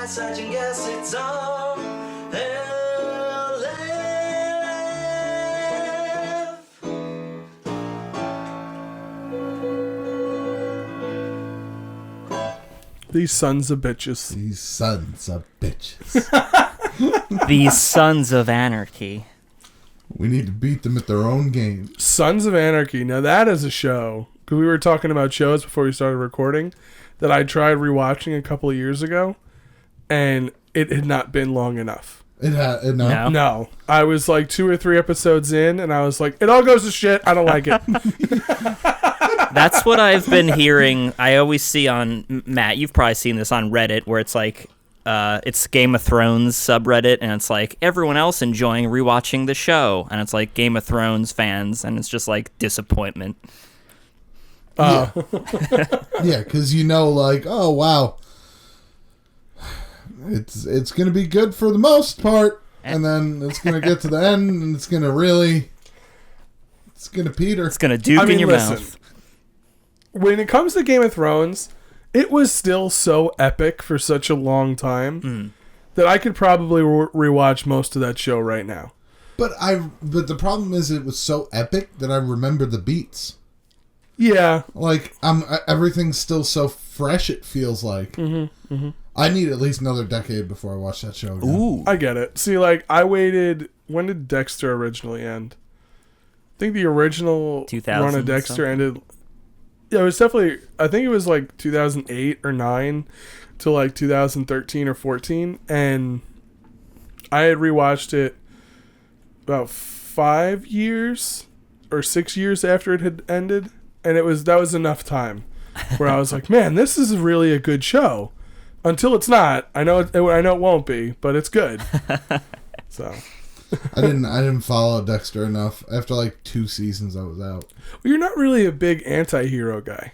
such and guess it's RLF. These sons of bitches. These sons of bitches. These sons of anarchy. We need to beat them at their own game. Sons of Anarchy. Now that is a show. Because we were talking about shows before we started recording that I tried rewatching a couple of years ago, and it had not been long enough. No. No. I was like 2 or 3 episodes in, and I was like, it all goes to shit. I don't like it. That's what I've been hearing. I always see on, Matt, you've probably seen this on Reddit, where it's like, it's Game of Thrones subreddit, and it's like everyone else enjoying rewatching the show, and it's like Game of Thrones fans, and it's just like disappointment. Yeah, because like, oh wow, it's gonna be good for the most part, and then it's gonna get to the end, and it's gonna peter. It's gonna duke in your mouth. When it comes to Game of Thrones, it was still so epic for such a long time that I could probably rewatch most of that show right now. But the problem is, it was so epic that I remember the beats. Yeah, like everything's still so fresh. It feels like I need at least another decade before I watch that show again. Ooh, I get it. See, like I waited. When did Dexter originally end? I think the original run of Dexter ended. Yeah, it was definitely. I think it was like 2008 or 9 to like 2013 or 14, and I had rewatched it about 5 years or 6 years after it had ended. And that was enough time where I was like, man, this is really a good show. Until it's not. I know it won't be, but it's good. So I didn't follow Dexter enough. After like 2 seasons, I was out. Well, you're not really a big anti-hero guy.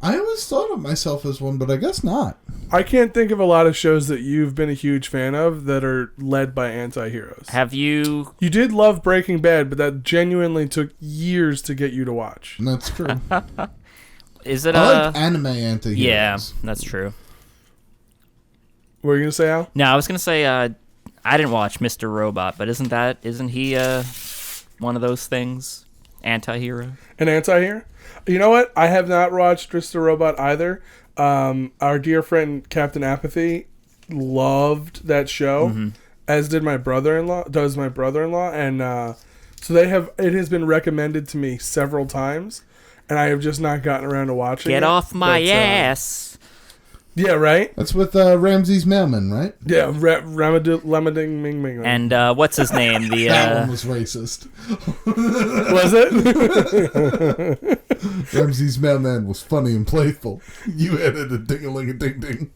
I always thought of myself as one, but I guess not. I can't think of a lot of shows that you've been a huge fan of that are led by anti-heroes. have you? You did love Breaking Bad, but that genuinely took years to get you to watch. And that's true. Is it I like anime anti-heroes. Yeah, that's true. What were you gonna say, Al? No, I was gonna say I didn't watch Mr. Robot, but isn't he one of those things? Anti-hero? An anti-hero? You know what? I have not watched Mr. Robot either. Our dear friend Captain Apathy loved that show, as did my brother-in-law. And so it has been recommended to me several times, and I have just not gotten around to watching it. Get off my ass! Yeah, right? That's with Ramsey's Mailman, right? Yeah, Ramading Ming Ming. And what's his name? The that one was racist. Was it? Ramsey's Mailman was funny and playful. You added a ding-a-ling-a-ding-ding.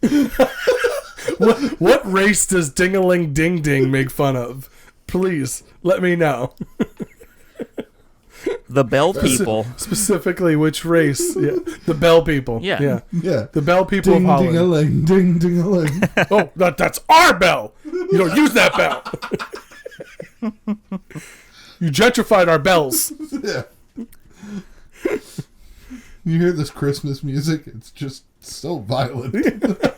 What race does Ding-a-ling Ding Ding make fun of? Please, let me know. the Bell people. Specifically, which race? Yeah, the Bell people. Yeah. The Bell people Ding, of Holland. ding-a-ling, ding-ding-a-ling. Oh, that's our bell. You don't use that bell. You gentrified our bells. Yeah. You hear this Christmas music? It's just so violent.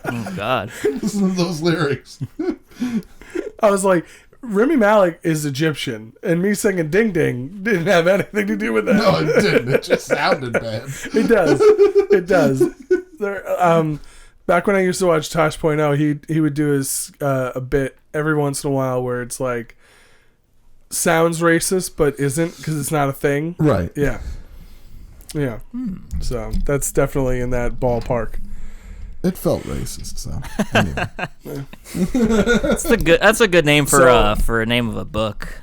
Oh God! Listen to those lyrics. I was like, Remy Malek is Egyptian, and me singing "Ding Ding" didn't have anything to do with that. No, it didn't. It just sounded bad. It does. It does. There, back when I used to watch Tosh.0, he would do his a bit every once in a while where it's like sounds racist but isn't because it's not a thing. Right. Yeah. So that's definitely in that ballpark. It felt racist, so anyway. That's a good name for a name of a book.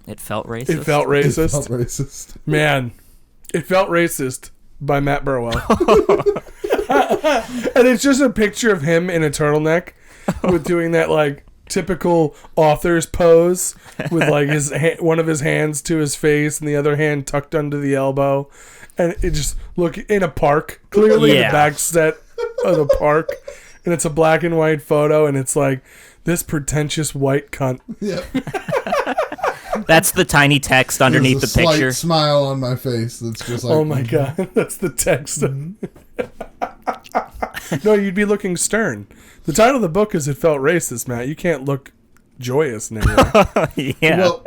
It felt racist. It felt racist. It felt racist. Man, It Felt Racist by Matt Burwell. And it's just a picture of him in a turtleneck with doing that like typical author's pose with like his one of his hands to his face and the other hand tucked under the elbow. And it just look in a park, clearly in the back set of the park. And it's a black and white photo and it's like this pretentious white cunt. Yeah. That's the tiny text underneath the There's a picture. slight smile on my face. That's just like, oh my god, that's the text. No, you'd be looking stern. The title of the book is It Felt Racist, Matt. You can't look joyous in any way. Yeah. Well,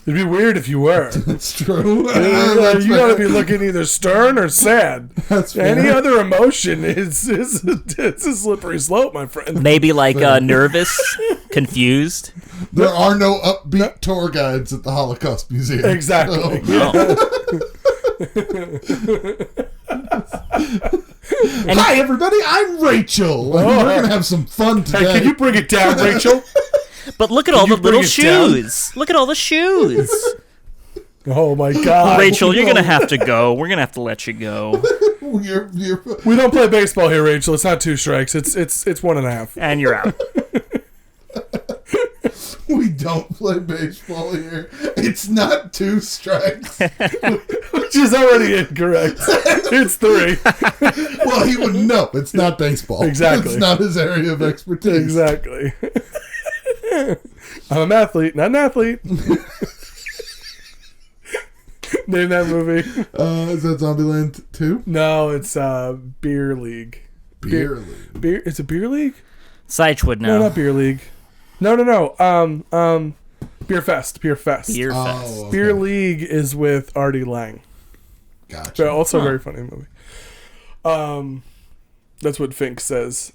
It'd be weird if you were. that's true. You gotta be looking either stern or sad. That's Any fair. other emotion is it's a slippery slope, my friend. Maybe like nervous, confused. There are no upbeat tour guides at the Holocaust Museum. Exactly. So- Hi, everybody. I'm Rachel. We're going to have some fun today. Hey, can you bring it down, Rachel? But look at all the you bring little it down? shoes. Look at all the shoes. Oh my God, Rachel, you're gonna have to go. We're gonna have to let you go. We don't play baseball here, Rachel. It's not 2 strikes. It's 1.5. And you're out. We don't play baseball here. It's not 2 strikes. Which is already incorrect. It's 3. Well, he would know. It's not baseball. Exactly. It's not his area of expertise. Exactly. I'm an athlete, not an athlete. Name that movie. Is that Zombieland 2? No, it's Beer League. Beer League. Beer. It's a beer league. Sych would No, know. not beer league. No. Beer Fest. Beer Fest. Beer Fest. Oh, okay. Beer League is with Artie Lang. Gotcha. But also a very funny movie. That's what Fink says.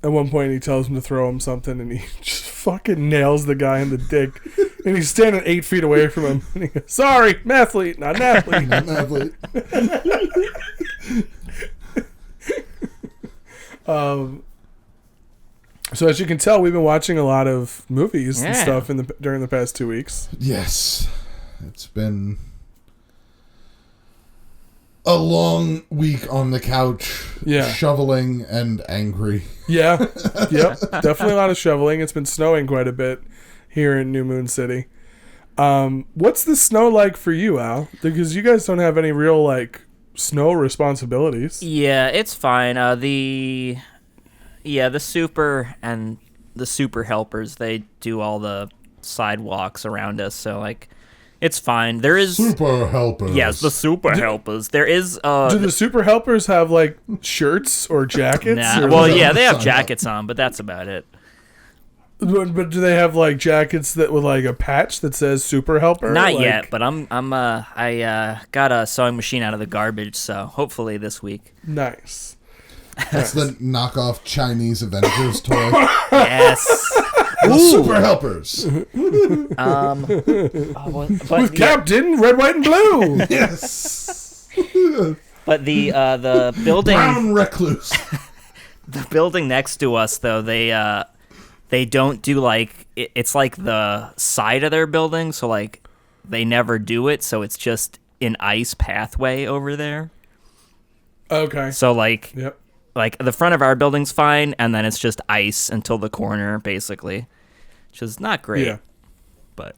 At one point, he tells him to throw him something, and he just fucking nails the guy in the dick. And he's standing 8 feet away from him. And he goes, "Sorry, I'm an athlete, not an athlete." Not an athlete. So as you can tell, we've been watching a lot of movies and Yeah. stuff during the past 2 weeks. Yes. It's been a long week on the couch, Yeah. shoveling and angry. Yeah, yep, definitely a lot of shoveling. It's been snowing quite a bit here in New Moon City. What's the snow like for you, Al? Because you guys don't have any real like snow responsibilities. Yeah, it's fine. The super and the super helpers, they do all the sidewalks around us, so like it's fine. There is Super helpers. yes, the super helpers. There is Do the super helpers have like shirts or jackets? nah, or well, is that yeah, they have sign up? jackets on, but that's about it. But do they have like jackets that with like a patch that says super helper? Not Like- yet, but I got a sewing machine out of the garbage, so hopefully this week. Nice. That's the knockoff Chinese Avengers toy. Yes. The super helpers. With Captain Red, White, and Blue. Yes. But the building Brown recluse. the building next to us though, they don't do like it's like the side of their building, so like they never do it, so it's just an ice pathway over there. Okay. So like Yep. like the front of our building's fine, and then it's just ice until the corner, basically, which is not great. Yeah. But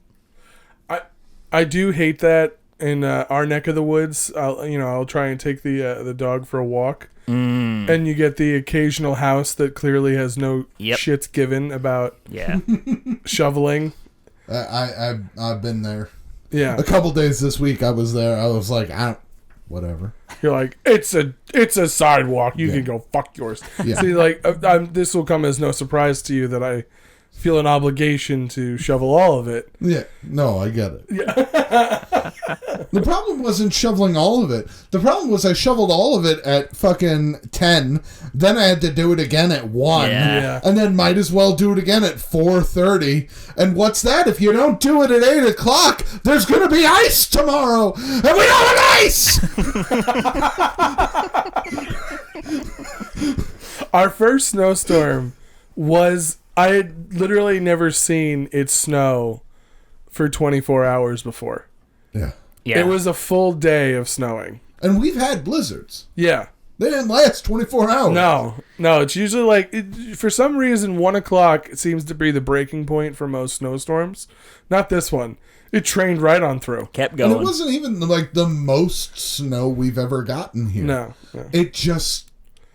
I do hate that in our neck of the woods. I'll try and take the dog for a walk, and you get the occasional house that clearly has no Yep. shits given about yeah, shoveling. I've been there. Yeah, A couple days this week I was there. I was like, whatever. you're like it's a sidewalk. You can go fuck yours. Yeah. See, like this will come as no surprise to you that I feel an obligation to shovel all of it. Yeah, no, I get it. The problem wasn't shoveling all of it. The problem was I shoveled all of it at fucking 10. Then I had to do it again at 1. Yeah. And then might as well do it again at 4:30. And what's that? If you don't do it at 8 o'clock, there's going to be ice tomorrow. And we don't want ice! Our first snowstorm was, I had literally never seen it snow for 24 hours before. Yeah. yeah. It was a full day of snowing. And we've had blizzards. Yeah. They didn't last 24 hours. No, it's usually like, for some reason, 1 o'clock seems to be the breaking point for most snowstorms. Not this one. It trained right on through. kept And going. it wasn't even like the most snow we've ever gotten here. No. It just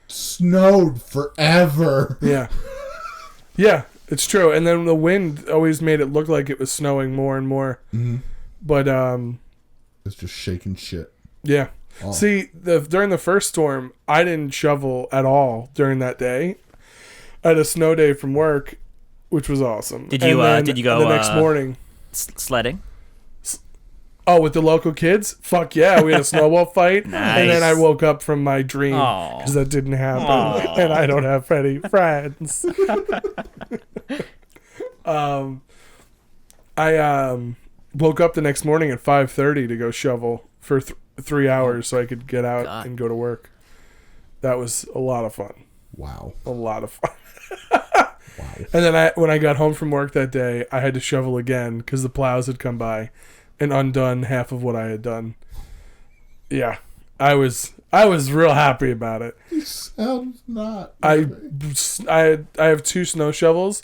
snowed forever. Yeah. Yeah, it's true. And then the wind always made it look like it was snowing more and more. Mm-hmm. But, It's just shaking shit. yeah. Oh. See, during the first storm, I didn't shovel at all during that day. I had a snow day from work, which was awesome. Did you go the next morning sledding? Oh, with the local kids? Fuck yeah, we had a snowball fight. Nice. And then I woke up from my dream because that didn't happen. And I don't have any friends. I woke up the next morning at 5:30 to go shovel for 3 hours so I could get out and go to work. That was a lot of fun. Wow. A lot of fun. Wow. And then when I got home from work that day, I had to shovel again because the plows had come by and undone half of what I had done. Yeah, I was real happy about it. You sound not. I have 2 snow shovels,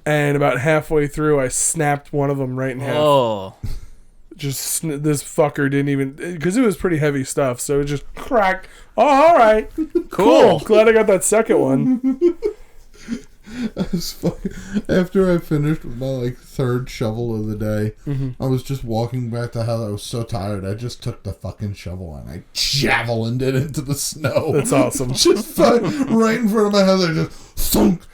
and about halfway through, I snapped one of them right in half. Oh, Just this fucker didn't even, because it was pretty heavy stuff, so it just cracked. Oh, all right, cool. Glad I got that second one. After I finished with my third shovel of the day, I was just walking back to hell. I was so tired. I just took the fucking shovel and I javelined it into the snow. That's awesome. Just right in front of my head. I just thunk.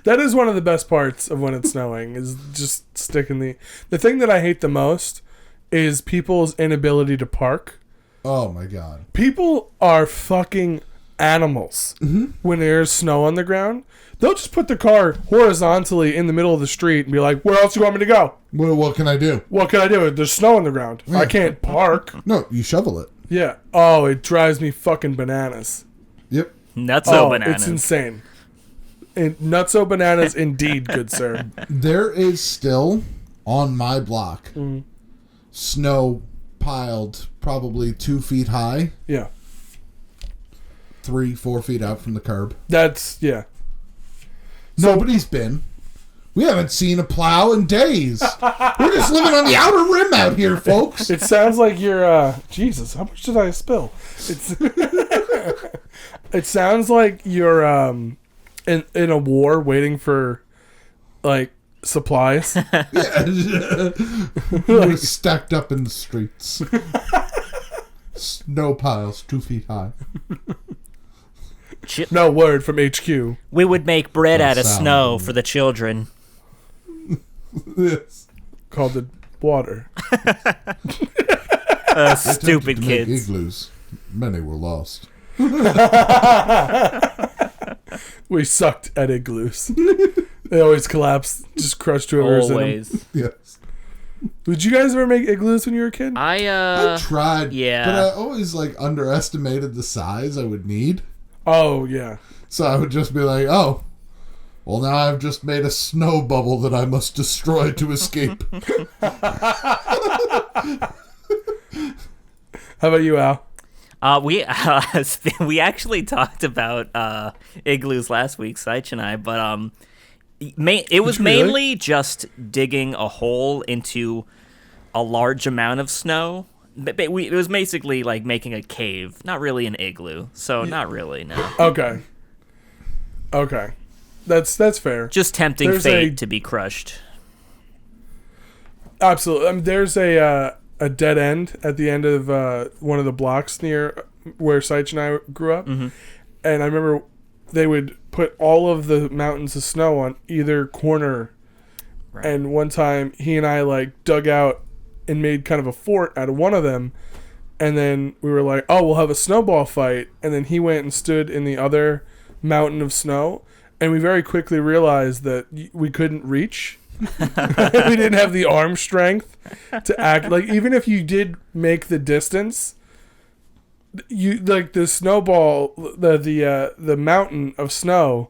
That is one of the best parts of when it's snowing, is just sticking the thing that I hate the most is people's inability to park. Oh my god. People are fucking animals when there's snow on the ground. They'll just put the car horizontally in the middle of the street and be like, where else do you want me to go? Well, what can I do? What can I do? There's snow on the ground. Yeah. I can't park. No, you shovel it. Yeah. Oh, it drives me fucking bananas. Yep. nutso bananas. It's insane. Nutso bananas indeed, good sir. There is still, on my block, snow piled probably 2 feet high. Yeah. 3-4 feet out from the curb. Yeah. Nobody's been. We haven't seen a plow in days. We're just living on the outer rim out here, folks. It sounds like you're, Jesus, how much did I spill? It sounds like you're, in a war waiting for, supplies. Yeah. We're stacked up in the streets. Snow piles 2 feet high. No word from HQ. We would make bread out of snow for the children. Yes. Called it water. Stupid to kids. Make igloos. Many were lost. We sucked at igloos. They always collapse, just crushed whoever's in Always. Yes. them. Did you guys ever make igloos when you were a kid? I tried. Yeah. But I always underestimated the size I would need. Oh, yeah. So I would just be like, oh, well, now I've just made a snow bubble that I must destroy to escape. How about you, Al? We actually talked about igloos last week, Sych and I, but it was mainly just digging a hole into a large amount of snow. It was basically like making a cave, not really an igloo. So not really, no. Okay. That's fair. Just tempting fate to be crushed. Absolutely. There's a dead end at the end of one of the blocks near where Sych and I grew up. Mm-hmm. And I remember they would put all of the mountains of snow on either corner. Right. And one time he and I dug out and made kind of a fort out of one of them. And then we were like, oh, we'll have a snowball fight. And then he went and stood in the other mountain of snow. And we very quickly realized that we couldn't reach. We didn't have the arm strength to act. Even if you did make the distance, you the snowball, the mountain of snow,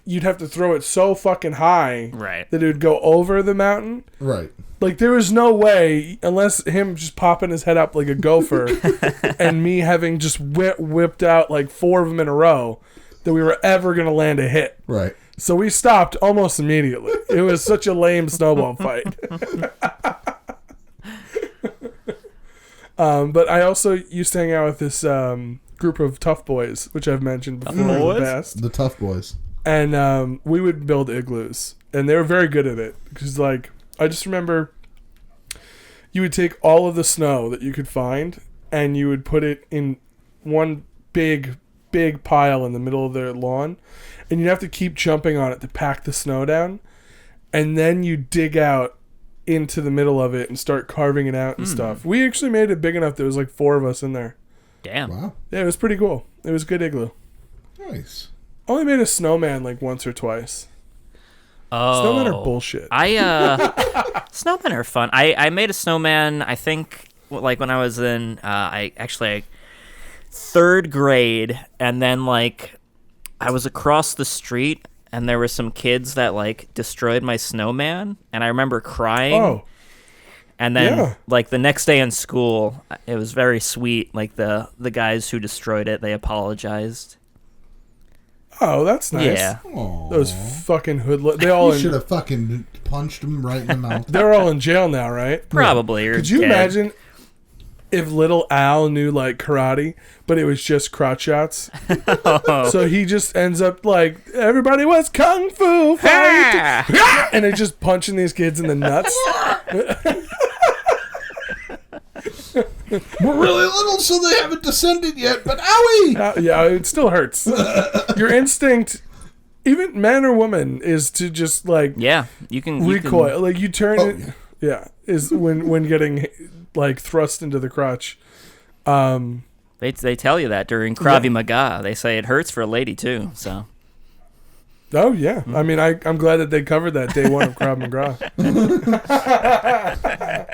you'd have to throw it so fucking high, right, that it would go over the mountain. Right. There was no way, unless him just popping his head up like a gopher and me having just whipped out 4 of them in a row, that we were ever going to land a hit. Right. So we stopped almost immediately. It was such a lame snowball fight. But I also used to hang out with this group of tough boys, which I've mentioned before in the past. The tough boys. And we would build igloos. And they were very good at it. Because, I just remember you would take all of the snow that you could find and you would put it in one big pile in the middle of their lawn, and you'd have to keep jumping on it to pack the snow down, and then you dig out into the middle of it and start carving it out and stuff. We actually made it big enough there was like 4 of us in there. Damn. Wow. Yeah, it was pretty cool. It was a good igloo. Nice. Only made a snowman like once or twice. Oh. Snowmen are bullshit. Snowmen are fun. I made a snowman, I think, like when I was in, third grade, and then like I was across the street and there were some kids that like destroyed my snowman, and I remember crying. Oh. And then like the next day in school, it was very sweet. Like the guys who destroyed it, they apologized. Oh, that's nice. Yeah. Aww. Those fucking hoodlums. They all should have fucking punched him right in the mouth. They're all in jail now, right? Probably. Could you imagine if little Al knew like karate, but it was just crotch shots? So he just ends up like, everybody was kung fu fight, and they're just punching these kids in the nuts. We're really little, so they haven't descended yet, but owie! Yeah, it still hurts. Your instinct, even man or woman, is to just like you can recoil. Like you turn it. Yeah, is when getting like thrust into the crotch. They tell you that during Krav Maga. They say it hurts for a lady too. So. Oh yeah, I mean I'm glad that they covered that day one of Krav Maga.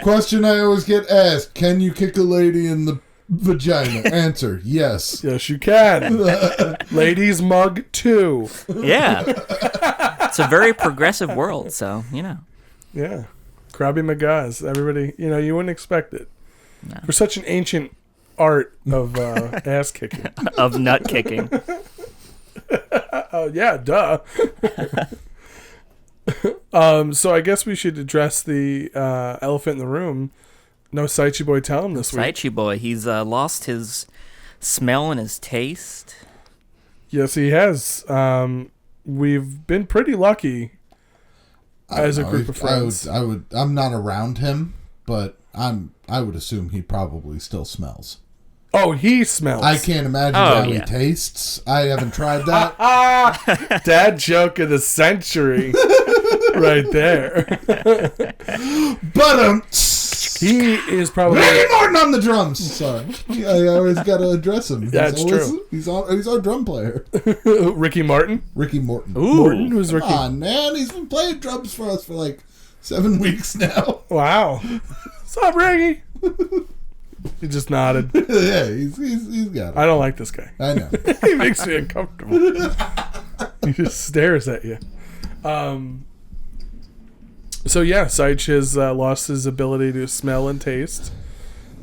Question I always get asked: can you kick a lady in the vagina? Answer: yes. Yes, you can. Ladies mug 2. Yeah, it's a very progressive world. So Yeah, Krav Magas. Everybody, you wouldn't expect it for such an ancient art of ass kicking, of nut kicking. Oh yeah, duh. So I guess we should address the elephant in the room. No Sychy boy tell him this week. Sychy boy, he's lost his smell and his taste. Yes, he has. We've been pretty lucky as a group of friends. I'm not around him, but I would assume he probably still smells. Oh, he smells. I can't imagine how he tastes. I haven't tried that. Dad joke of the century. Right there. But he is probably Ricky Morton on the drums. Sorry, I always got to address him. That's true. He's our drum player. Ricky Martin. Ricky Morton. Ooh. Morton, who's Ricky? Come on, man. He's been playing drums for us for like 7 weeks now. Wow. What's up, Ricky? He just nodded. Yeah, he's got it. I don't like this guy. I know. He makes me uncomfortable. He just stares at you. So yeah, Sych has lost his ability to smell and taste,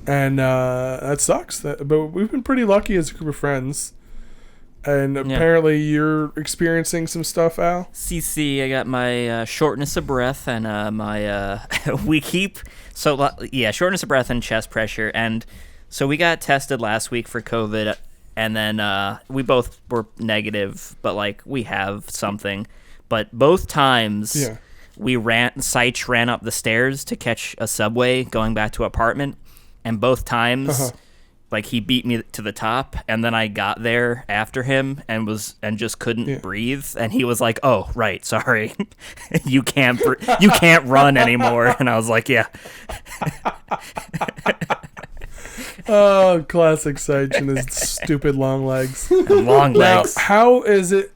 and that sucks. But we've been pretty lucky as a group of friends, and apparently you're experiencing some stuff, Al. CC, I got my shortness of breath and my shortness of breath and chest pressure, and so we got tested last week for COVID, and then we both were negative, but like we have something, but both times. Yeah. Sych ran up the stairs to catch a subway going back to apartment, and both times, like he beat me to the top, and then I got there after him and just couldn't breathe, and he was like, "Oh, right, sorry, you can't run anymore," and I was like, "Yeah." Oh, classic Sych and his stupid long legs. Long legs. Now, how is it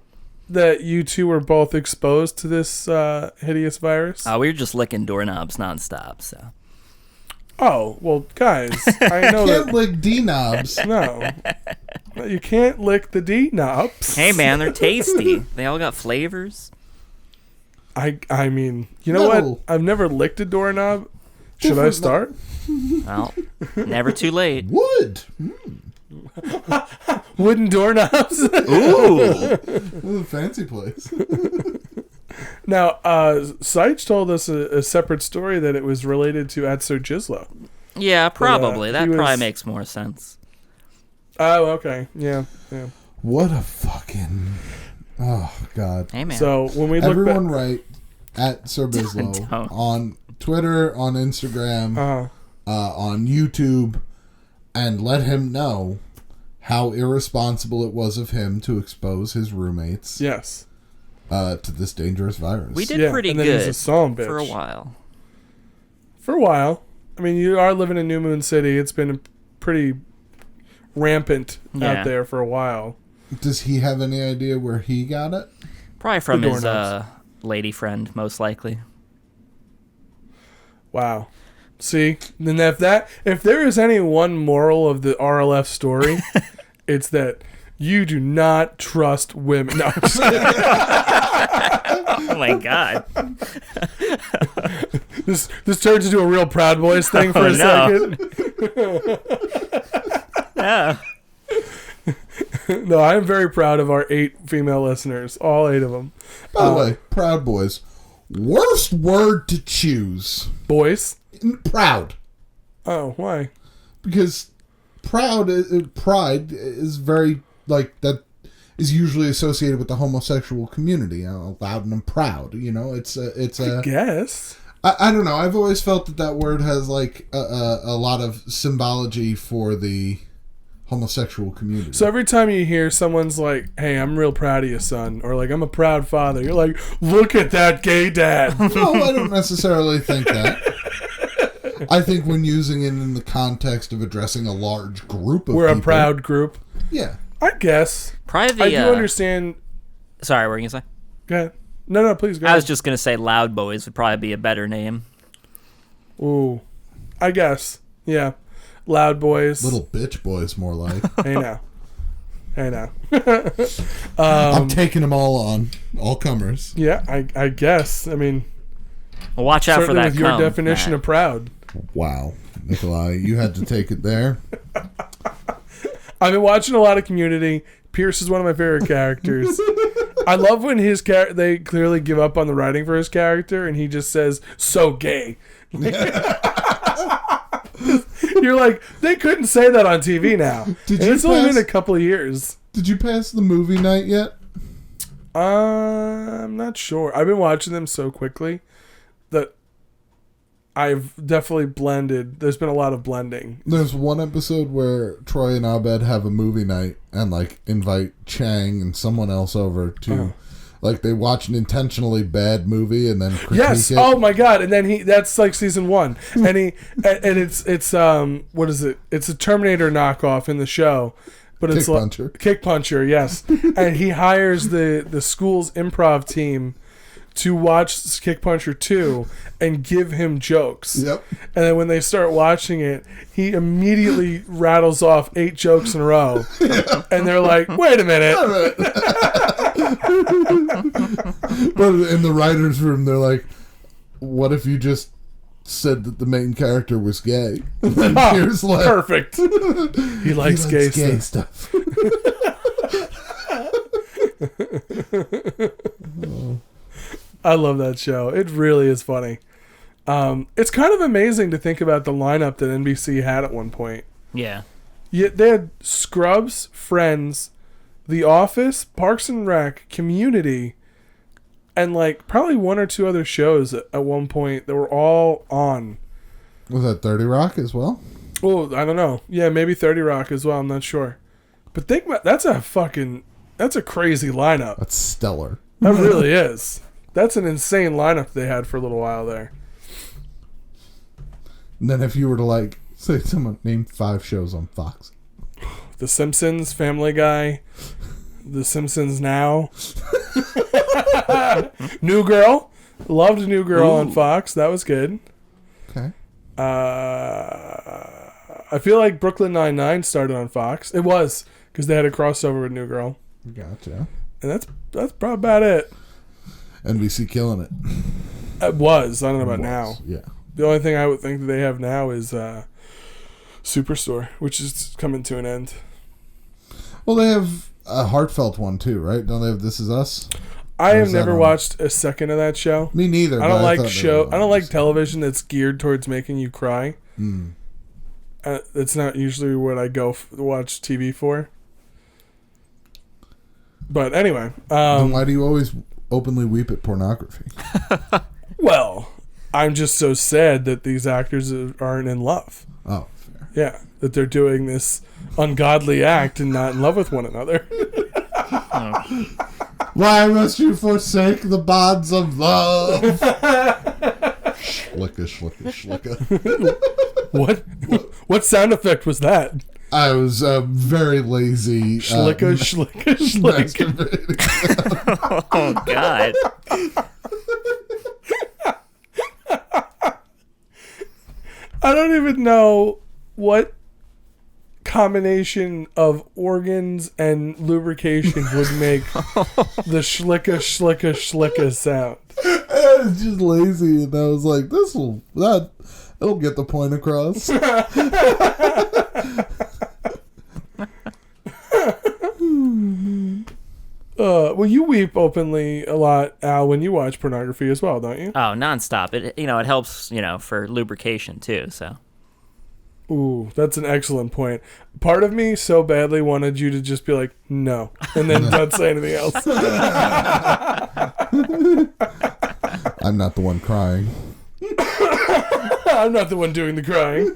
that you two were both exposed to this hideous virus? We were just licking doorknobs nonstop. So. Oh well, guys, I know can't that. lick D knobs. No, you can't lick the D knobs. Hey man, they're tasty. They all got flavors. I mean, you know what? I've never licked a doorknob. Should I start? Well, never too late. Wood. Wooden doorknobs. Ooh, fancy place. Now, Sych told us a separate story that it was related to Atso Gislo. Yeah, probably. But, that probably makes more sense. Oh, okay. Yeah. What a fucking... Oh, God. Hey, man. So, when we look Everyone write at Sir Bislow on Twitter, on Instagram. on YouTube and let him know how irresponsible it was of him to expose his roommates. Yes. To this dangerous virus. We did pretty good for a while. For a while. I mean, you are living in New Moon City. It's been pretty rampant out there for a while. Does he have any idea where he got it? Probably from his lady friend, most likely. Wow. See, then if there is any one moral of the RLF story, it's that you do not trust women. No, I'm just kidding. Oh my god. This turns into a real Proud Boys thing for a second. Yeah. No, I am very proud of our 8 female listeners, all 8 of them. By the way, Proud Boys. Worst word to choose. Boys? Proud. Oh, why? Because pride is very, like, that is usually associated with the homosexual community. Loud and proud, you know? It's I guess. I don't know. I've always felt that word has, like, a lot of symbology for the homosexual community. So every time you hear someone's like, hey, I'm real proud of you, son, or like, I'm a proud father, you're like, look at that gay dad. No, I don't necessarily think that. I think when using it in the context of addressing a large group of We're people. a proud group. Yeah. I guess. Probably I do understand. Sorry, what were you going to say? Go ahead. No, please go ahead. I was just going to say Loud Boys would probably be a better name. Ooh. I guess. Yeah. Loud Boys. Little bitch boys, more like. Hey now. I'm taking them all on. All comers. Yeah, I guess. I mean, well, watch out for that with your definition of proud. Wow. Nikolai, you had to take it there. I've been watching a lot of Community. Pierce is one of my favorite characters. I love when they clearly give up on the writing for his character and he just says, so gay. You're like, they couldn't say that on TV now. It's only been a couple of years. Did you pass the movie night yet? I'm not sure. I've been watching them so quickly that I've definitely blended. There's been a lot of blending. There's one episode where Troy and Abed have a movie night and like invite Chang and someone else over to like they watch an intentionally bad movie and then critique it. Oh my god. And then that's like season 1. And it's what is it? It's a Terminator knockoff in the show. But it's Kick Puncher, yes. And he hires the school's improv team to watch Kick Puncher 2 and give him jokes. Yep. And then when they start watching it, he immediately rattles off 8 jokes in a row. Yep. And they're like, wait a minute. But in the writer's room, they're like, what if you just said that the main character was gay? And then Pierce like, perfect. He likes gay stuff. I love that show. It really is funny. It's kind of amazing to think about the lineup that NBC had at one point. Yeah. They had Scrubs, Friends, The Office, Parks and Rec, Community, and like probably 1 or 2 other shows at one point that were all on. Was that 30 Rock as well? Oh, I don't know. Yeah, maybe 30 Rock as well. I'm not sure. But think about that's a crazy lineup. That's stellar. That really is. That's an insane lineup they had for a little while there. And then if you were to like say someone name 5 shows on Fox. The Simpsons, Family Guy, The Simpsons Now. New Girl. Loved New Girl on Fox. That was good. Okay. I feel like Brooklyn Nine-Nine started on Fox. It was, because they had a crossover with New Girl. Gotcha. And that's probably about it. NBC killing it. It was. I don't know about now. Yeah. The only thing I would think that they have now is Superstore, which is coming to an end. Well, they have a heartfelt one too, right? Don't they have This Is Us? I have never watched a second of that show. Me neither. I don't like I don't like television that's geared towards making you cry. It's not usually what I go watch TV for. But anyway, then why do you always openly weep at pornography? Well, I'm just so sad that these actors aren't in love. Oh, fair. Yeah, that they're doing this ungodly act and not in love with one another. Why must you forsake the bonds of love? Schlicka. What sound effect was that? I was very lazy. Schlicka. Oh, God. I don't even know what combination of organs and lubrication would make the schlicka sound. I was just lazy, and I was like, it'll get the point across. Well, you weep openly a lot, Al, when you watch pornography as well, don't you? Oh, nonstop. It helps, for lubrication too, so. Ooh, that's an excellent point. Part of me so badly wanted you to just be like, no, and then not say anything else. I'm not the one crying. I'm not the one doing the crying.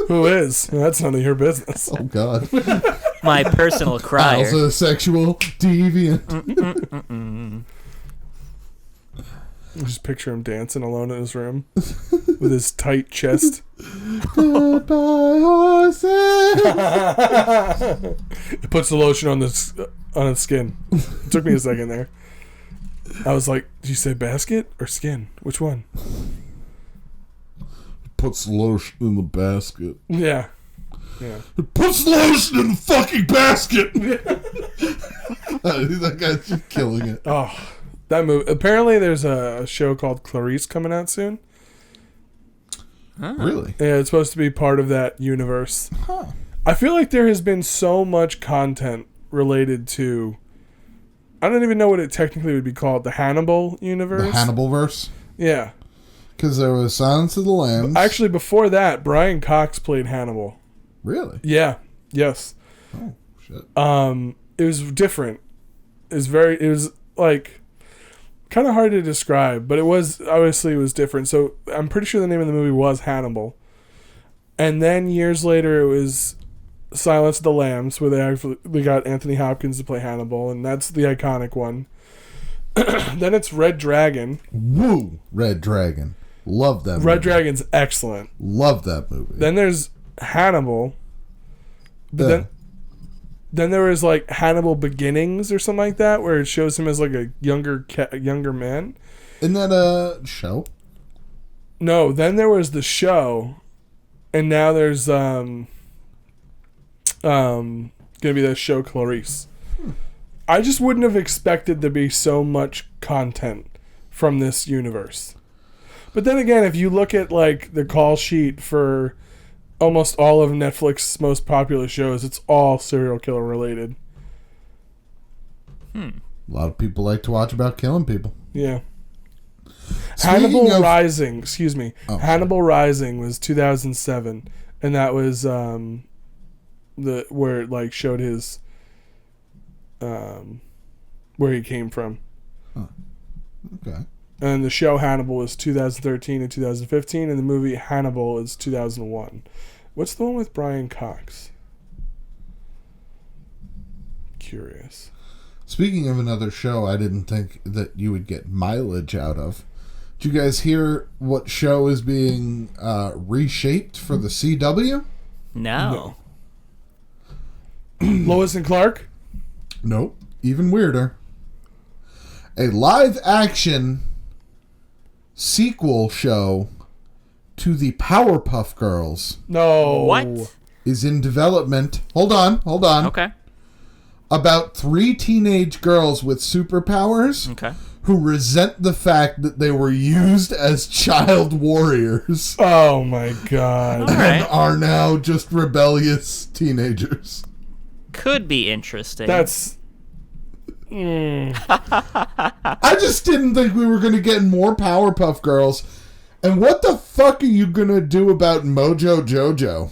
Who is? That's none of your business. Oh, God. My personal crier. Also a sexual deviant. Just picture him dancing alone in his room with his tight chest. Goodbye, horses. It puts the lotion on his skin. It took me a second there. I was like, did you say basket or skin? Which one? Puts lotion in the basket. Yeah. It puts lotion in the fucking basket. That guy's just killing it. Oh, that movie. Apparently, there's a show called Clarice coming out soon. Huh. Really? Yeah, it's supposed to be part of that universe. Huh. I feel like there has been so much content related to, I don't even know what it technically would be called, the Hannibal universe. The Hannibal-verse? Yeah. Because there was Silence of the Lambs. Actually, before that, Brian Cox played Hannibal. Really? Yeah. Yes. Oh, shit. It was different. It was like kind of hard to describe, but it was different. So I'm pretty sure the name of the movie was Hannibal. And then years later, it was Silence of the Lambs, where they got Anthony Hopkins to play Hannibal, and that's the iconic one. Then it's Red Dragon. Woo! Red Dragon. Love that movie. Red Dragon's excellent. Love that movie. Then there's Hannibal. But then there was like Hannibal Beginnings or something like that, where it shows him as like a younger man. Isn't that a show? No, then there was the show, and now there's gonna be the show Clarice. I just wouldn't have expected there to be so much content from this universe. But then again, if you look at like the call sheet for almost all of Netflix's most popular shows, it's all serial killer related. A lot of people like to watch about killing people. Yeah. Speaking of Rising, excuse me. Oh, Hannibal Rising was 2007, and that was where it like showed his where he came from. Okay. And the show Hannibal was 2013 and 2015, and the movie Hannibal is 2001. What's the one with Brian Cox? Curious. Speaking of another show I didn't think that you would get mileage out of, did you guys hear what show is being reshaped for the CW? No. Lois and Clark? Nope. Even weirder. A live-action sequel show to the Powerpuff Girls No. What? is in development. Hold on. Okay. About 3 teenage girls with superpowers Okay. who resent the fact that they were used as child warriors Oh my god. All right. and are now just rebellious teenagers. Could be interesting. That's... I just didn't think we were going to get more Powerpuff Girls. And what the fuck are you going to do about Mojo Jojo?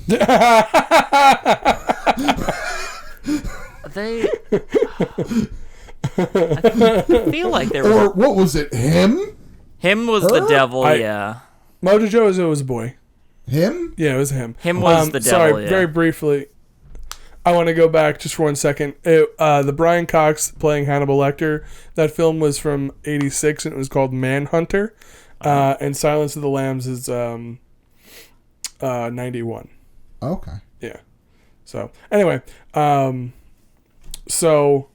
They... I feel like they were... Or what was it, him? Him was the devil, yeah. Mojo Jojo was a boy. Him? Yeah, it was him. Him was the devil, Sorry, very briefly. I want to go back just for 1 second. The Brian Cox playing Hannibal Lecter, that film was from 86 and it was called Manhunter. And Silence of the Lambs is 91. Okay. Yeah. So, anyway. So,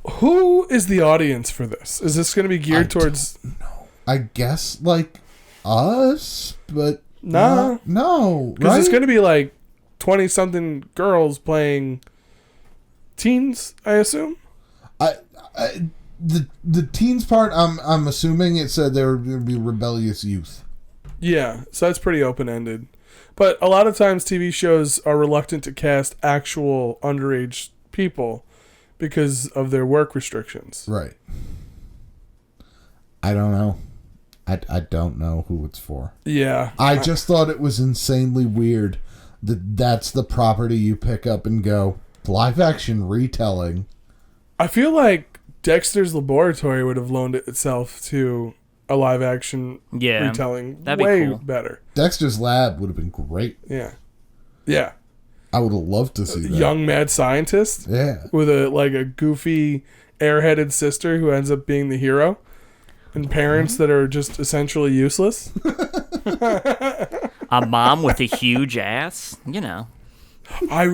who is the audience for this? Is this going to be geared towards... No. I guess, like, us, but... Nah. No, Because right? it's going to be like 20-something girls playing teens, I assume? The teens part, I'm assuming it said there would be rebellious youth. Yeah, so that's pretty open-ended. But a lot of times TV shows are reluctant to cast actual underage people because of their work restrictions. Right. I don't know. I don't know who it's for. Yeah. I just thought it was insanely weird that that's the property you pick up and go, live action retelling. I feel like Dexter's Laboratory would have loaned itself to a live action retelling that'd be way cool. better. Dexter's Lab would have been great. Yeah. Yeah. I would have loved to see that. Young mad scientist. Yeah. With a goofy airheaded sister who ends up being the hero. And parents that are just essentially useless. A mom with a huge ass, you know.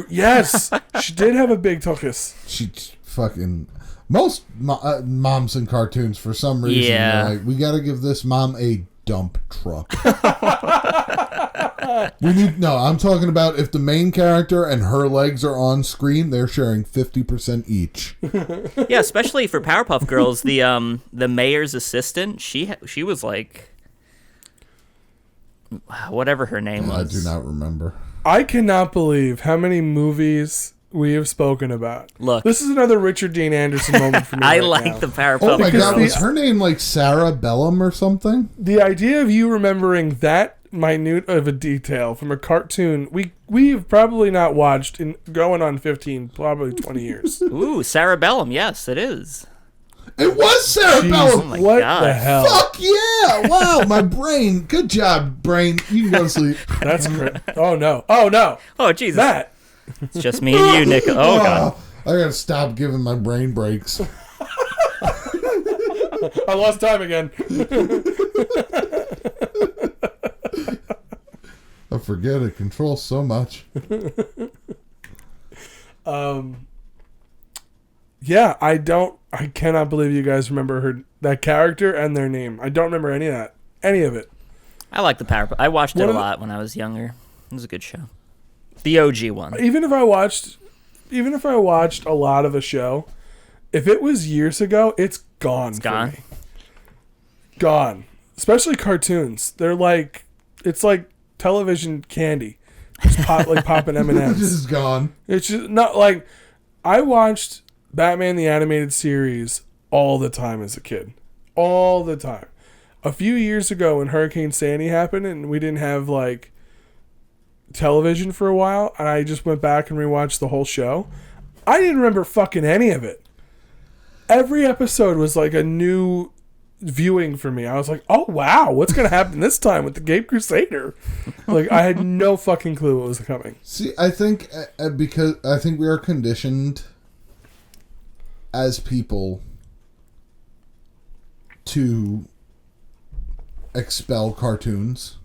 Yes, she did have a big tuchus. She fucking... Most moms in cartoons, for some reason, Yeah. are like, we gotta give this mom a dump truck. I'm talking about if the main character and her legs are on screen, they're sharing 50% each. Yeah, especially for Powerpuff Girls, the mayor's assistant, she was like, whatever her name was. I do not remember. I cannot believe how many movies we have spoken about. Look. This is another Richard Dean Anderson moment for me. I right like now. the Powerpuff Oh my Because god, the- was her name like Sarah Bellum or something? The idea of you remembering that minute of a detail from a cartoon we've probably not watched in going on 15, probably 20 years. Ooh, Sarah Bellum, yes, it is. It was Sarah Jeez, Bellum! my what God. the hell? Fuck yeah! Wow, my brain. Good job, brain. You can go to sleep. That's great. Oh no. Oh no. Oh, Jesus. Matt. It's just me and you, Nick. Oh, God. I gotta stop giving my brain breaks. I lost time again. I forget it controls so much. Yeah, I cannot believe you guys remember that character and their name. I don't remember any of it. I like the Powerpuff. I watched it a lot when I was younger. It was a good show. The OG one. Even if I watched a lot of a show, if it was years ago, it's gone. It's gone. Me. Gone. Especially cartoons. It's like television candy. Just popping M&Ms. This is gone. It's just not like I watched Batman the Animated Series all the time as a kid. All the time. A few years ago when Hurricane Sandy happened and we didn't have television for a while and I just went back and rewatched the whole show, I didn't remember fucking any of it. Every episode was like a new viewing for me. I was like, oh wow, what's gonna happen this time with the Cape Crusader? I had no fucking clue what was coming. See, I think because I think we are conditioned as people to expel cartoons.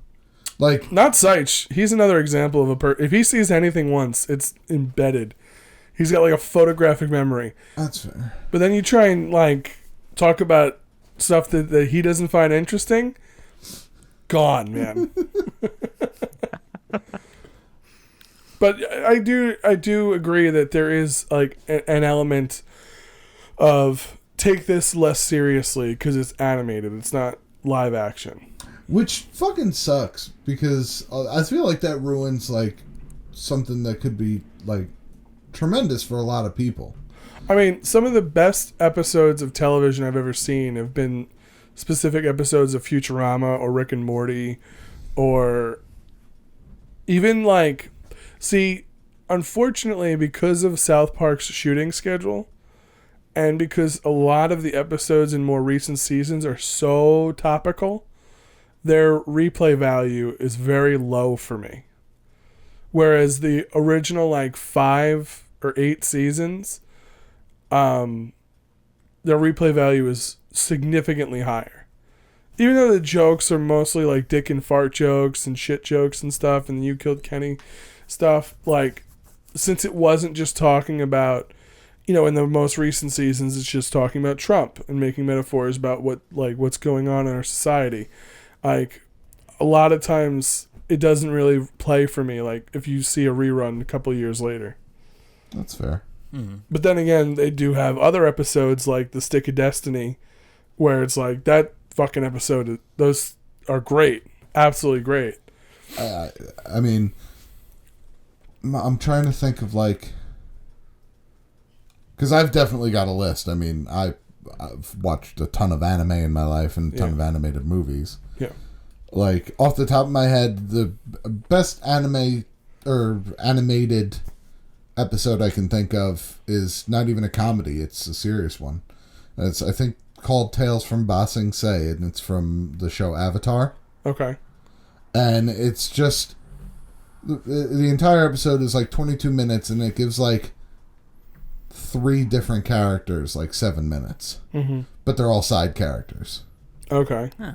Not Sych. He's another example of if he sees anything once, it's embedded. He's got a photographic memory. That's fair. But then you try and talk about stuff that he doesn't find interesting. Gone, man. But I do agree that there is an element of take this less seriously because it's animated. It's not live action. Which fucking sucks because I feel like that ruins something that could be tremendous for a lot of people. I mean, some of the best episodes of television I've ever seen have been specific episodes of Futurama or Rick and Morty or even unfortunately, because of South Park's shooting schedule and because a lot of the episodes in more recent seasons are so topical their replay value is very low for me. Whereas the original like 5 or 8 seasons, their replay value is significantly higher. Even though the jokes are mostly like dick and fart jokes and shit jokes and stuff, and you killed Kenny stuff, like, since it wasn't just talking about, you know, in the most recent seasons, it's just talking about Trump and making metaphors about what's going on in our society. Like, a lot of times it doesn't really play for me, like, if you see a rerun a couple years later. That's fair. Mm-hmm. But then again, they do have other episodes like The Stick of Destiny, where it's like, that fucking episode, those are great. Absolutely great. I mean, I'm trying to think of, like, because I've definitely got a list. I mean, I've watched a ton of anime in my life and a ton of animated movies. Yeah. Like, off the top of my head, the best anime or animated episode I can think of is not even a comedy. It's a serious one. It's, I think, called Tales from Ba Sing Se, and it's from the show Avatar. Okay. And it's just... The entire episode is like 22 minutes, and it gives like 3 different characters like 7 minutes. Mm-hmm. But they're all side characters. Okay. Huh.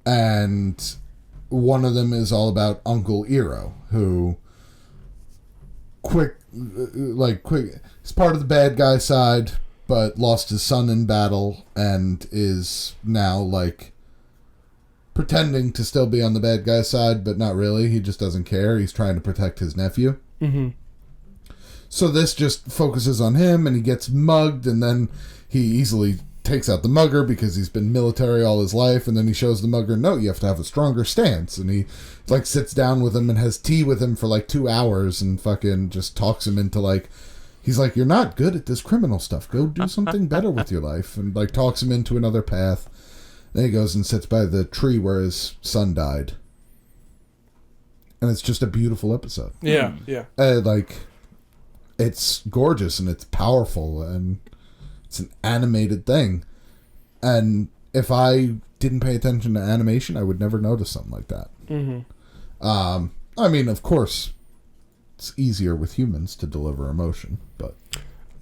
And one of them is all about Uncle Iroh, who is part of the bad guy side, but lost his son in battle and is now like pretending to still be on the bad guy's side, but not really. He just doesn't care. He's trying to protect his nephew. Mm-hmm. So this just focuses on him, and he gets mugged, and then he easily takes out the mugger because he's been military all his life, and then he shows the mugger, no, you have to have a stronger stance, and he like sits down with him and has tea with him for like 2 hours and fucking just talks him into like, he's like, you're not good at this criminal stuff. Go do something better with your life, and like talks him into another path. Then he goes and sits by the tree where his son died. And it's just a beautiful episode. Yeah, yeah. Like, it's gorgeous and it's powerful and it's an animated thing. And if I didn't pay attention to animation, I would never notice something like that. Mm-hmm. I mean, of course, it's easier with humans to deliver emotion, but...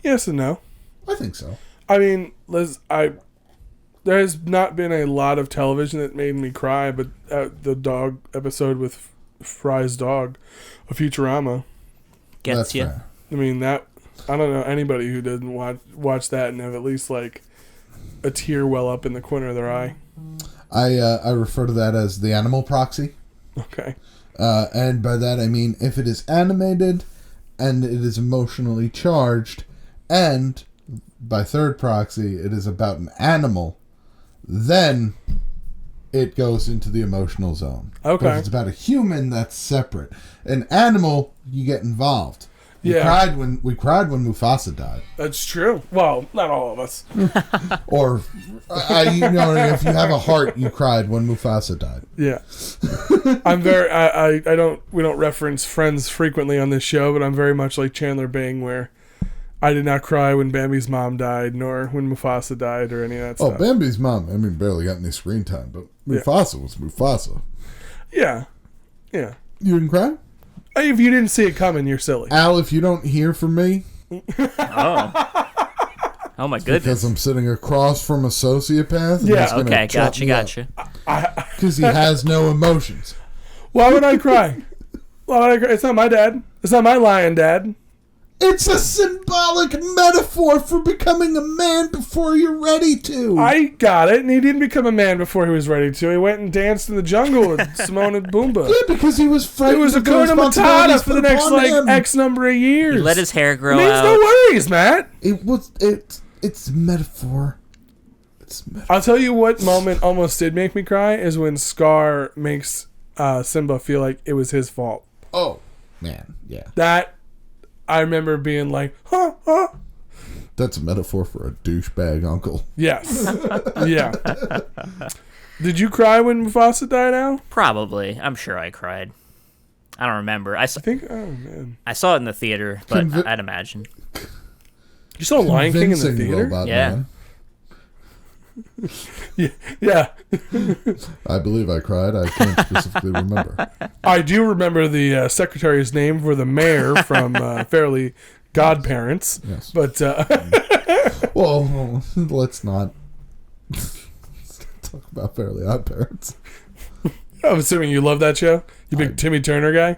Yes and no. I think so. I mean, Liz, there has not been a lot of television that made me cry, but the dog episode with Fry's dog, of Futurama, Gets you. Fair. I mean, that, I don't know anybody who doesn't watch that and have at least like a tear well up in the corner of their eye. I refer to that as the animal proxy. Okay. And by that I mean if it is animated and it is emotionally charged, and by third proxy it is about an animal, then it goes into the emotional zone. Okay. But if it's about a human, that's separate. An animal, you get involved. We Yeah. cried when Mufasa died. That's true. Well, not all of us. Or, you know, if you have a heart, you cried when Mufasa died. Yeah. We don't reference Friends frequently on this show, but I'm very much like Chandler Bing, where I did not cry when Bambi's mom died, nor when Mufasa died, or any of that stuff. Oh, Bambi's mom, I mean, barely got any screen time, but Mufasa was Mufasa. Yeah. Yeah. You didn't cry? If you didn't see it coming, you're silly. Al, if you don't hear from me, Oh my goodness. because I'm sitting across from a sociopath. and Yeah, he's gonna Okay, chop me up. gotcha. Because he has no emotions. Why would I cry? Why would I cry? It's not my dad. It's not my lion dad. It's a symbolic metaphor for becoming a man before you're ready to. I got it, and he didn't become a man before he was ready to. He went and danced in the jungle with Simone and Pumbaa. Yeah, because he was It frightened. was of the Hakuna Matata responsibilities for the next put upon him. X number of years. He let his hair grow Means out. no worries, Matt. It's metaphor. It's metaphor. I'll tell you what moment almost did make me cry is when Scar makes Simba feel like it was his fault. Oh, man, yeah. That I remember being like, huh. That's a metaphor for a douchebag uncle. Yes. Yeah. Did you cry when Mufasa died, Al? Probably. I'm sure I cried. I don't remember. I think, oh man. I saw it in the theater, but I'd imagine. You saw Lion King in the Convincing theater? Robot Yeah. Man. Yeah. I believe I cried. I can't specifically remember. I do remember the secretary's name for the mayor from Fairly Godparents. Yes. But, well, let's not talk about Fairly Odd Parents. I'm assuming you love that show? You big Timmy Turner guy?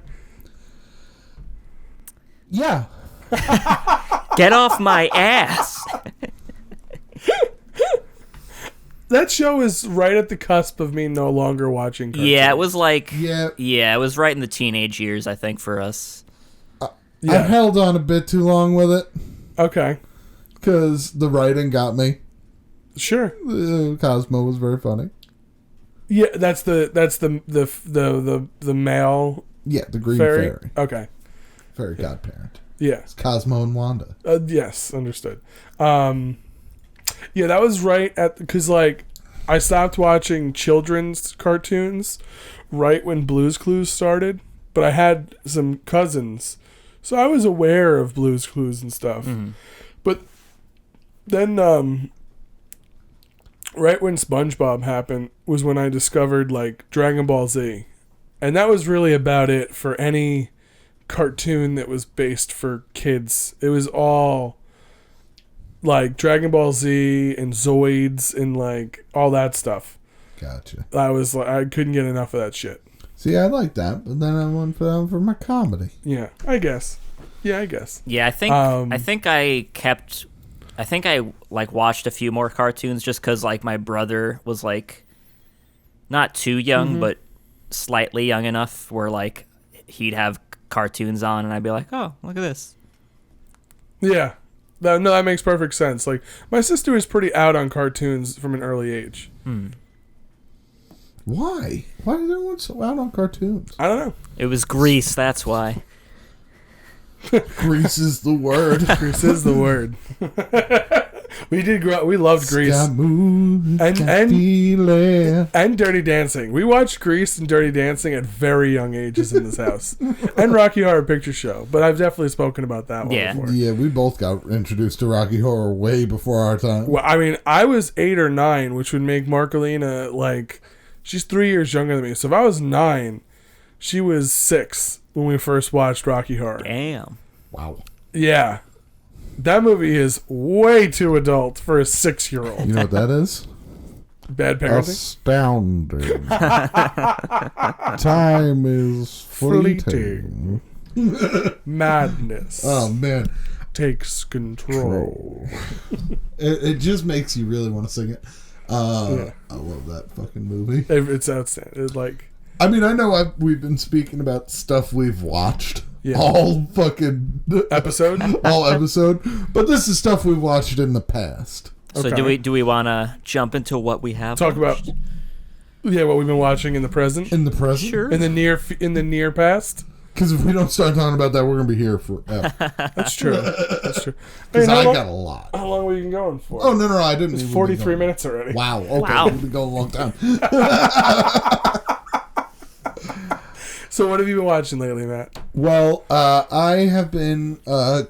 Yeah. Get off my ass. That show is right at the cusp of me no longer watching cartoons. Yeah, it was like... Yeah. Yeah, it was right in the teenage years, I think, for us. I held on a bit too long with it. Okay. Because the writing got me. Sure. Cosmo was very funny. Yeah, that's the male. Yeah, the green fairy. fairy. Okay. Fairy godparent. Yeah. It's Cosmo and Wanda. Yes, understood. Yeah, that was right at because like I stopped watching children's cartoons right when Blue's Clues started, but I had some cousins, so I was aware of Blue's Clues and stuff. Mm-hmm. But then, right when SpongeBob happened was when I discovered like Dragon Ball Z, and that was really about it for any cartoon that was based for kids. It was all like Dragon Ball Z and Zoids and like all that stuff. Gotcha. I couldn't get enough of that shit. See, I like that, but then I went for my comedy. Yeah, I guess. Yeah, I guess. Yeah, I think I like watched a few more cartoons just because like my brother was like not too young, but slightly young enough where like he'd have cartoons on and I'd be like, oh, look at this. Yeah. No, that makes perfect sense. Like, my sister was pretty out on cartoons from an early age. Why? Why is everyone so out on cartoons? I don't know. It was Grease, that's why. Grease is the word. Grease is the word. We did grow up. We loved Grease. And Dirty Dancing. We watched Grease and Dirty Dancing at very young ages in this house. And Rocky Horror Picture Show. But I've definitely spoken about that one before. Yeah, we both got introduced to Rocky Horror way before our time. Well, I mean, I was 8 or 9, which would make Marcolina, like, she's 3 years younger than me. So if I was 9, she was 6 when we first watched Rocky Horror. Damn. Wow. Yeah. That movie is way too adult for a 6-year-old. You know what that is? Bad parenting? Astounding. Time is fleeting. Madness. Oh, man. Takes control. It just makes you really want to sing it. I love that fucking movie. It's outstanding. It's like... I mean, I know we've been speaking about stuff we've watched. Yeah. All fucking episode, but this is stuff we've watched in the past. So do we want to jump into what we have talk watched? about? Yeah, what we've been watching in the present. In the present, sure. In the near past. Because if we don't start talking about that, we're gonna be here forever. That's true. That's true. Because I got a lot. How long were you going for? Oh no, I didn't. It's 43 minutes already. Wow. Okay, wow. We've been going a long time. So what have you been watching lately, Matt? Well, I have been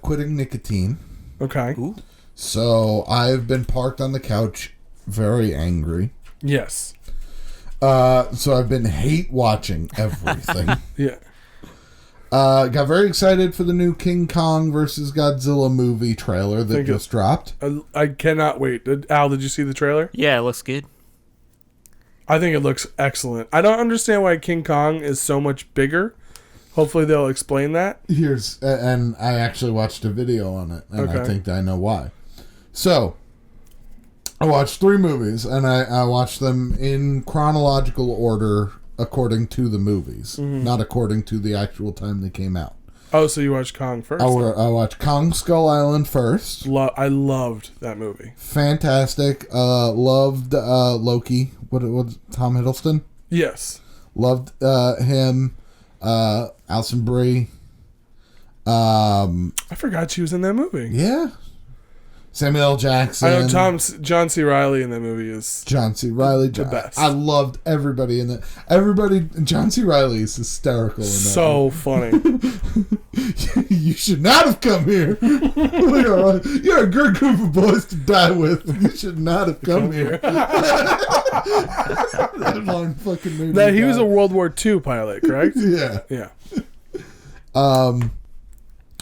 quitting nicotine. Okay. Ooh. So I've been parked on the couch, very angry. Yes. So I've been hate watching everything. Yeah. Got very excited for the new King Kong versus Godzilla movie trailer that just dropped. I cannot wait. Al, did you see the trailer? Yeah, it looks good. I think it looks excellent. I don't understand why King Kong is so much bigger. Hopefully they'll explain that. And I actually watched a video on it, and I think I know why. So, I watched 3 movies, and I watched them in chronological order according to the movies, not according to the actual time they came out. Oh, so you watched Kong first? I watched Kong Skull Island first. I loved that movie. Fantastic. Loved Loki. What Tom Hiddleston? Yes. Loved him. Alison Brie. I forgot she was in that movie. Yeah. Samuel L. Jackson. I know John C. Reilly in that movie is John C. Reilly. the best. I loved everybody in that. John C. Reilly is hysterical in that. So funny. You should not have come here. You're a good group of boys to die with. You should not have come here. That line fucking made me He was die. a World War II pilot, correct? Yeah. Yeah.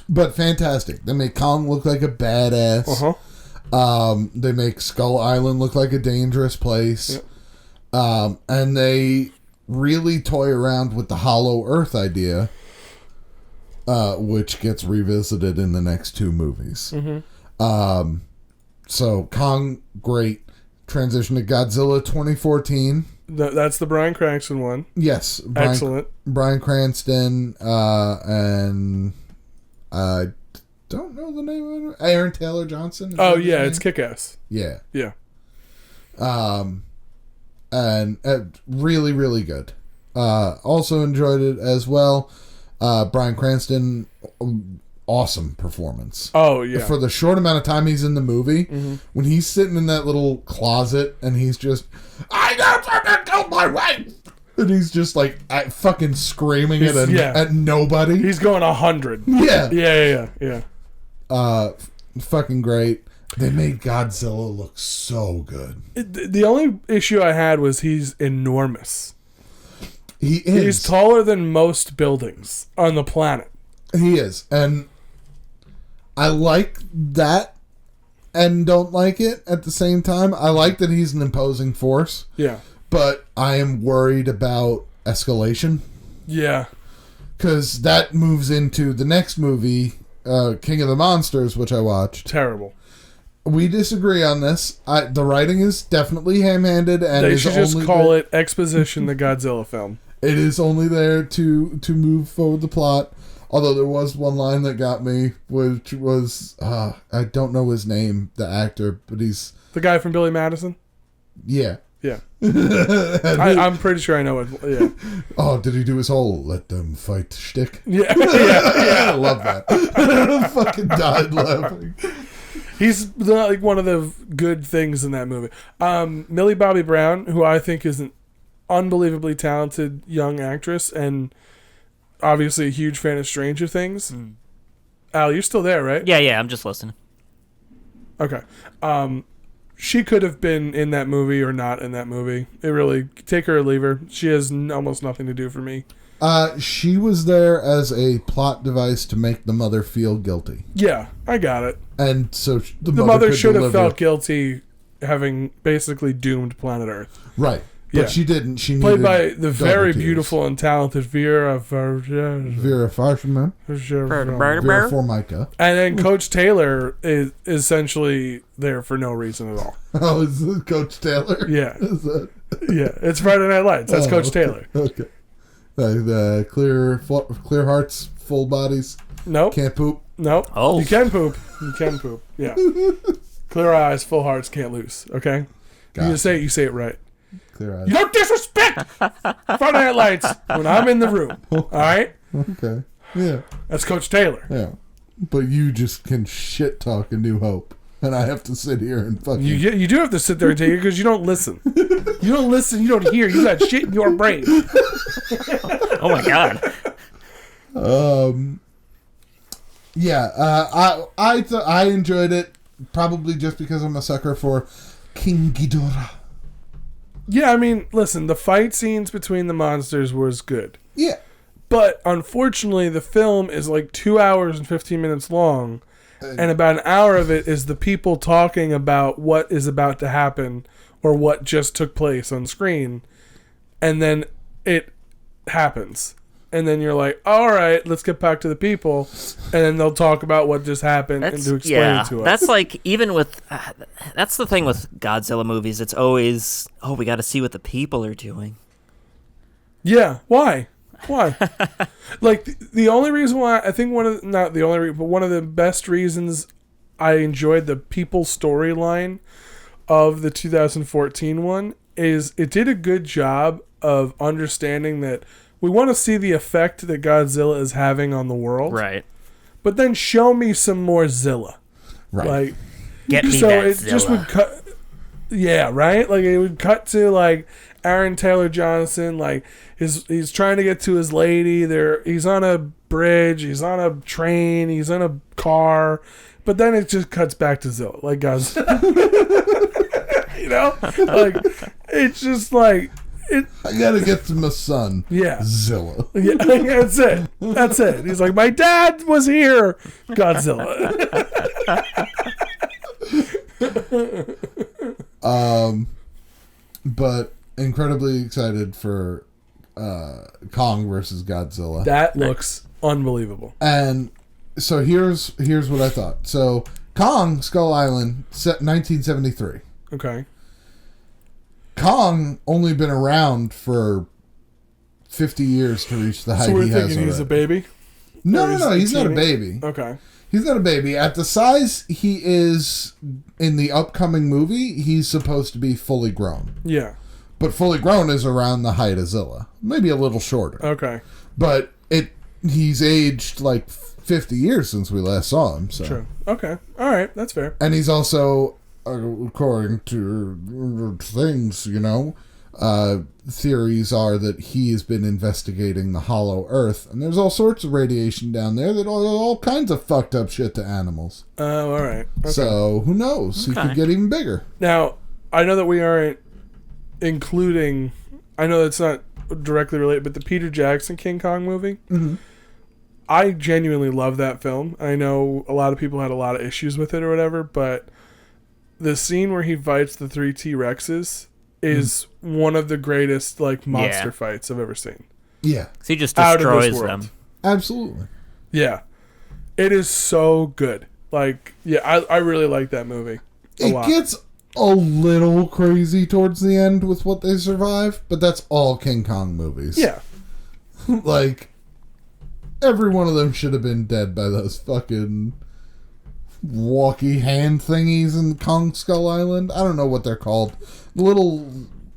But fantastic. They make Kong look like a badass. They make Skull Island look like a dangerous place. Yep. And they really toy around with the Hollow Earth idea, which gets revisited in the next two movies. So Kong, great. Transition to Godzilla 2014. That's the Bryan Cranston one. Yes. Excellent. Bryan Cranston and I don't know the name of it. Aaron Taylor Johnson. Oh, yeah. It's Kick-Ass. Yeah. Yeah. And really, really good. Also enjoyed it as well. Bryan Cranston, awesome performance. Oh, yeah. For the short amount of time he's in the movie, when he's sitting in that little closet and he's just, I got to kill my wife! And he's just like fucking screaming at nobody. He's going 100. Yeah. Yeah. Fucking great. They made Godzilla look so good. The only issue I had was he's enormous. He is. He's taller than most buildings on the planet. He is. And I like that and don't like it at the same time. I like that he's an imposing force. Yeah. But I am worried about escalation. Yeah. Because that moves into the next movie, King of the Monsters, which I watched. Terrible. We disagree on this. The writing is definitely ham-handed, and they should just call it Exposition, the Godzilla film. It is only there to move forward the plot. Although there was one line that got me, which was I don't know his name, the actor, but he's the guy from Billy Madison. Yeah. Yeah. I'm pretty sure I know it. Yeah. Oh, did he do his whole "let them fight" shtick? Yeah. Yeah. I love that. I fucking died laughing. He's like one of the good things in that movie. Millie Bobby Brown, who I think is an unbelievably talented young actress and obviously a huge fan of Stranger Things. Al, you're still there, right? Yeah, I'm just listening. Okay. She could have been in that movie or not in that movie. It really, take her or leave her. She has almost nothing to do for me. She was there as a plot device to make the mother feel guilty. Yeah, I got it. And so the mother should have felt guilty having basically doomed planet Earth. Right. But she didn't. She played by the very beautiful and talented Vera Farmiga. Vera Formica. And then Coach Taylor is essentially there for no reason at all. Oh, is this Coach Taylor? Yeah. Is that? Yeah, it's Friday Night Lights. That's Coach Taylor. Okay. Clear hearts, full bodies. Nope. Can't poop. Nope. Oh. You can poop. You can poop. Yeah. Clear eyes, full hearts, can't lose. Okay? You say it right. Clear eyes. You don't disrespect Friday Night Lights when I'm in the room. All right? Okay. Yeah. That's Coach Taylor. Yeah. But you just can shit talk A New Hope. And I have to sit here and fucking... You do have to sit there and take it because you don't listen. You don't listen, you don't hear. You got shit in your brain. Oh my God. Yeah. I enjoyed it. Probably just because I'm a sucker for King Ghidorah. Yeah, I mean, listen, the fight scenes between the monsters was good. Yeah. But unfortunately, the film is like 2 hours and 15 minutes long. And about an hour of it is the people talking about what is about to happen or what just took place on screen. And then it happens. And then you're like, all right, let's get back to the people. And then they'll talk about what just happened and to explain it to us. That's like, even with, that's the thing with Godzilla movies. It's always, we got to see what the people are doing. Yeah. Why? Like, the only reason why, I think not the only reason, but one of the best reasons I enjoyed the people storyline of the 2014 one is it did a good job of understanding that we want to see the effect that Godzilla is having on the world. Right. But then show me some more Zilla. Right. Like, get me so that it Zilla. Just would cut. Yeah, right? Like, it would cut to, like, Aaron Taylor Johnson, like, he's trying to get to his lady. He's on a bridge, he's on a train, he's in a car, but then it just cuts back to Zilla, like Godzilla. You know, like it's just like it. I gotta get to my son. Yeah, Zilla. Yeah, that's it. That's it. He's like, my dad was here. Godzilla. But incredibly excited for Kong versus Godzilla. That looks unbelievable. And so here's what I thought. So Kong Skull Island, 1973. Okay. Kong only been around for 50 years to reach the height So we're he has thinking he's already. a baby? No, he's not a baby. Okay. He's not a baby. At the size he is in the upcoming movie, he's supposed to be fully grown. Yeah. But fully grown is around the height of Zilla. Maybe a little shorter. Okay. But he's aged like 50 years since we last saw him. So. True. Okay. All right. That's fair. And he's also, according to things, theories are that he has been investigating the Hollow Earth, and there's all sorts of radiation down there that all kinds of fucked up shit to animals. Oh, all right. Okay. So who knows? He could get even bigger. Now, I know that we aren't including. I know it's not directly related, but the Peter Jackson King Kong movie. Mm-hmm. I genuinely love that film. I know a lot of people had a lot of issues with it or whatever, but the scene where he fights the 3 T-Rexes is one of the greatest monster fights I've ever seen. Yeah. So he just destroys them. Absolutely. Yeah. It is so good. I really like that movie a lot. It gets a little crazy towards the end with what they survive, but that's all King Kong movies. Yeah. Every one of them should have been dead by those fucking walkie hand thingies in Kong Skull Island. I don't know what they're called. Little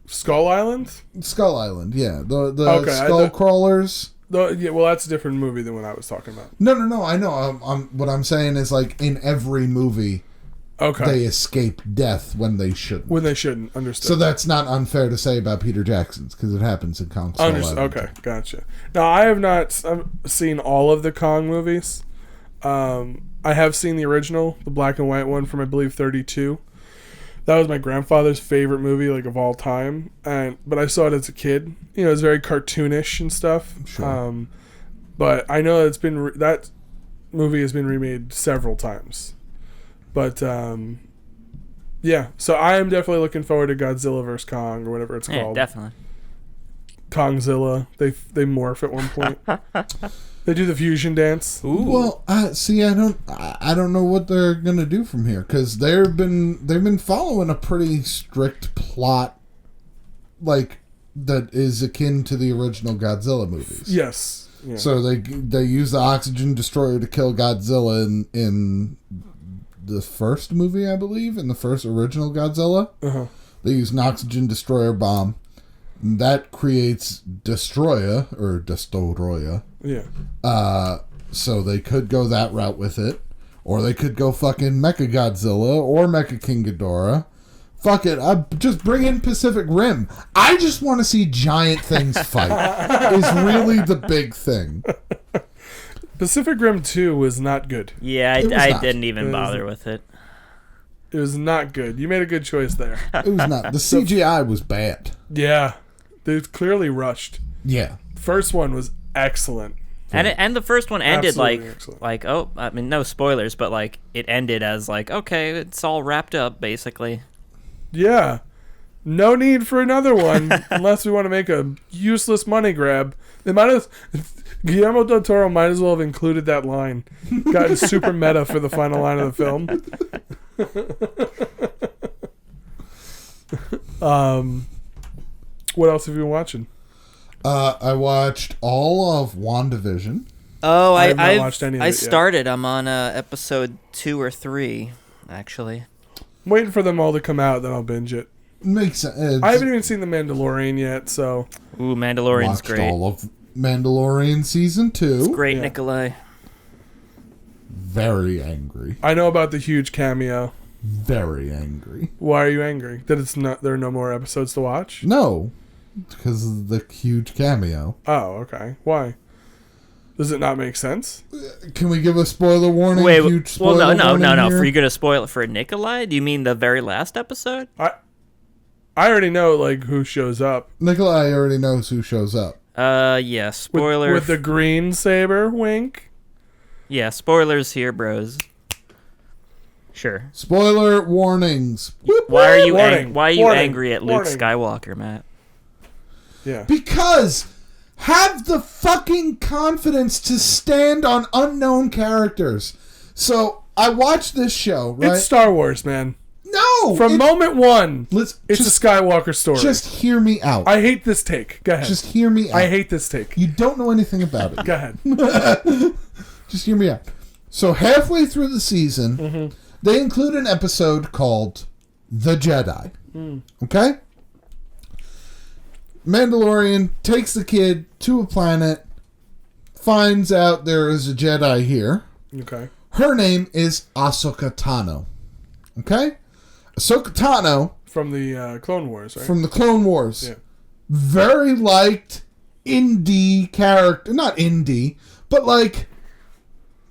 Skull Island? Skull Island, yeah. The Okay, skull crawlers. Yeah, well, that's a different movie than what I was talking about. No, I know. What I'm saying is, in every movie, they escape death when they shouldn't. When they shouldn't, understood. So that's not unfair to say about Peter Jackson's, because it happens in Kong Skull Island. Okay, gotcha. Now, I have not seen all of the Kong movies. I have seen the original, the black and white one from, I believe, 32. That was my grandfather's favorite movie, of all time. But I saw it as a kid. It's very cartoonish and stuff. Sure. But I know that movie has been remade several times. But yeah. So I am definitely looking forward to Godzilla vs Kong or whatever it's called. Definitely. Kongzilla. They morph at one point. They do the fusion dance. Ooh. Well, I don't know what they're gonna do from here, because they've been following a pretty strict plot, that is akin to the original Godzilla movies. Yes. Yeah. So they use the oxygen destroyer to kill Godzilla in the first movie, I believe, in the first original Godzilla. Uh-huh. They use an oxygen destroyer bomb. That creates Destroyer, or Destoroya. Yeah. So they could go that route with it. Or they could go fucking Mecha Godzilla or Mecha King Ghidorah. Fuck it. Just bring in Pacific Rim. I just want to see giant things fight. Is really the big thing. Pacific Rim 2 was not good. Yeah, I didn't even bother with it. It was not good. You made a good choice there. It was not. The CGI was bad. Yeah. They clearly rushed. Yeah. First one was excellent. And the first one ended Absolutely excellent. no spoilers, but it ended as okay, it's all wrapped up basically. Yeah. No need for another one unless we want to make a useless money grab. Guillermo del Toro might as well have included that line. Gotten super meta for the final line of the film. What else have you been watching? I watched all of WandaVision. Oh, I have not watched any of it I yet. started. I'm on episode 2 or 3, actually. I'm waiting for them all to come out, then I'll binge it. Makes sense. I haven't even seen The Mandalorian yet, so... Ooh, Mandalorian's watched great. all of Mandalorian season 2. It's great, Yeah. Nikolai. Very angry. I know about the huge cameo. Very angry. Why are you angry? That there are no more episodes to watch? No, because of the huge cameo. Oh, okay. Why? Does it not make sense? Can we give a spoiler warning? Wait, spoiler no. here? For you gonna spoil it for Nikolai? Do you mean the very last episode? I already know like who shows up. Nikolai already knows who shows up. Yeah. Spoiler with the green saber. Wink. Yeah, spoilers here, bros. Sure. Spoiler warnings. Why are you Warning. angry at Luke Warning. Skywalker, Matt? Yeah. Because have the fucking confidence to stand on unknown characters. So I watched this show, right? It's Star Wars, man. No! From moment one, it's a Skywalker story. Just hear me out. I hate this take. Go ahead. Just hear me out. I hate this take. You don't know anything about it. Go ahead. Just hear me out. So halfway through the season, they include an episode called The Jedi. Okay? Mandalorian takes the kid to a planet, finds out there is a Jedi here. Okay. Her name is Ahsoka Tano. Okay? Ahsoka Tano. From the Clone Wars, right? From the Clone Wars. Yeah. Very liked indie character. Not indie, but like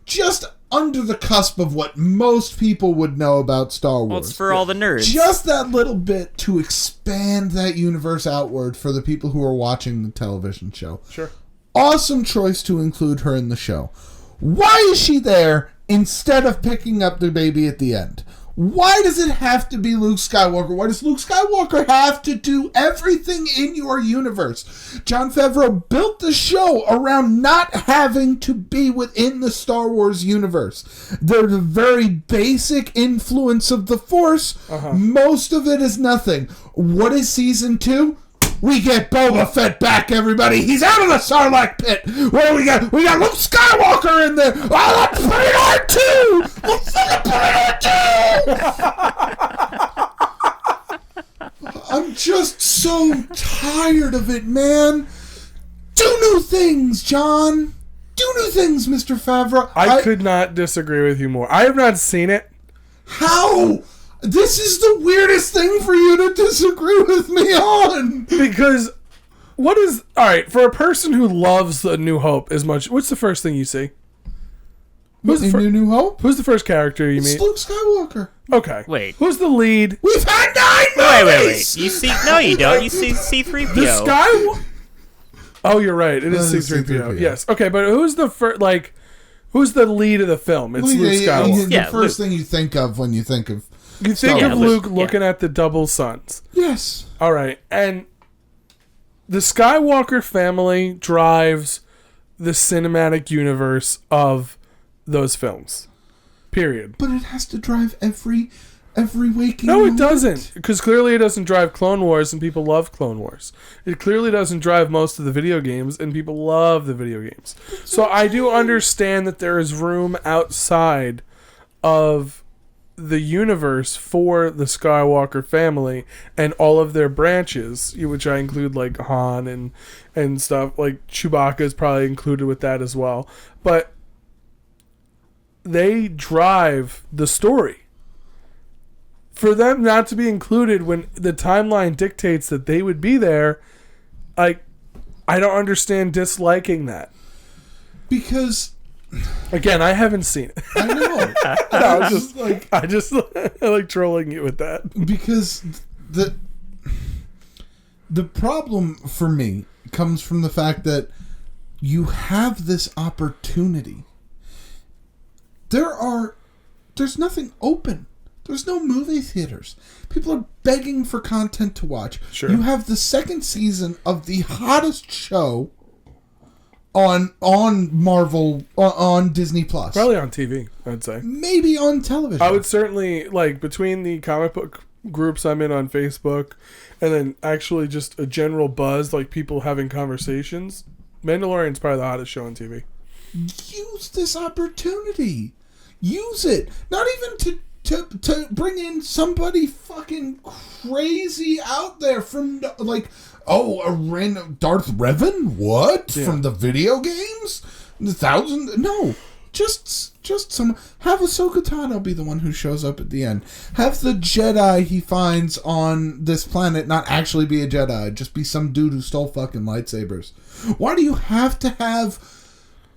just under the cusp of what most people would know about Star Wars. Well, it's for all the nerds. Just that little bit to expand that universe outward for the people who are watching the television show. Sure. Awesome choice to include her in the show. Why is she there instead of picking up the baby at the end? Why does it have to be Luke Skywalker? Why does Luke Skywalker have to do everything in your universe? Jon Favreau built the show around not having to be within the Star Wars universe. There's a very basic influence of the Force. Most of it is nothing. What is season 2? We get Boba Fett back, everybody. He's out of the Sarlacc pit. What do we got? We got Luke Skywalker in there. Oh, let's put it R2. Let's fucking put it R2. I'm just so tired of it, man. Do new things, John. Do new things, Mr. Favreau. I could not disagree with you more. I have not seen it. How? This is the weirdest thing for you to disagree with me on. Because what is... Alright, for a person who loves The New Hope as much... What's the first thing you see? Who's in New Hope? Who's the first character you meet? It's Luke Skywalker. Okay. Wait. Who's the lead? We've had 9 movies! Wait. You see... No, you don't. You see C-3PO. The Skywalker... Oh, you're right. It is C-3PO. Yes. Okay, but who's the first... Like... Who's the lead of the film? It's Luke Skywalker. The first thing you think of when you think of... You think of Luke looking at the double suns. Yes. All right. And the Skywalker family drives the cinematic universe of those films. Period. But it has to drive every waking No, it moment. doesn't. Because clearly it doesn't drive Clone Wars, and people love Clone Wars. It clearly doesn't drive most of the video games, and people love the video games. So I do understand that there is room outside of the universe for the Skywalker family and all of their branches, which I include like Han and stuff. Like Chewbacca is probably included with that as well. But they drive the story. For them not to be included when the timeline dictates that they would be there, I don't understand disliking that. Because... Again, I haven't seen it. I know. I just like trolling you with that. Because the problem for me comes from the fact that you have this opportunity. There's nothing open. There's no movie theaters. People are begging for content to watch. Sure. You have the second season of the hottest show on Marvel, on Disney Plus. Probably on TV, I'd say. Maybe on television. I would certainly, like, between the comic book groups I'm in on Facebook and then actually just a general buzz, like people having conversations, Mandalorian's probably the hottest show on TV. Use this opportunity. Use it. Not even to bring in somebody fucking crazy out there from, like... Oh, a random Darth Revan? What? Yeah. From the video games? No. Just some... Have Ahsoka Tano be the one who shows up at the end. Have the Jedi he finds on this planet not actually be a Jedi. Just be some dude who stole fucking lightsabers. Why do you have to have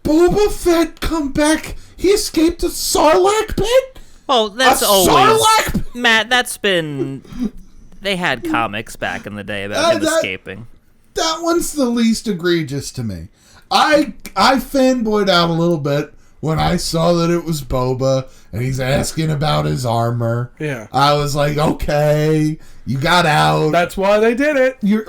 Boba Fett come back? He escaped a Sarlacc pit? Well, that's a always... Sarlacc pit? Matt, that's been... They had comics back in the day about him escaping. That one's the least egregious to me. I fanboyed out a little bit when I saw that it was Boba and he's asking about his armor. Yeah. I was like, okay, you got out. That's why they did it. You're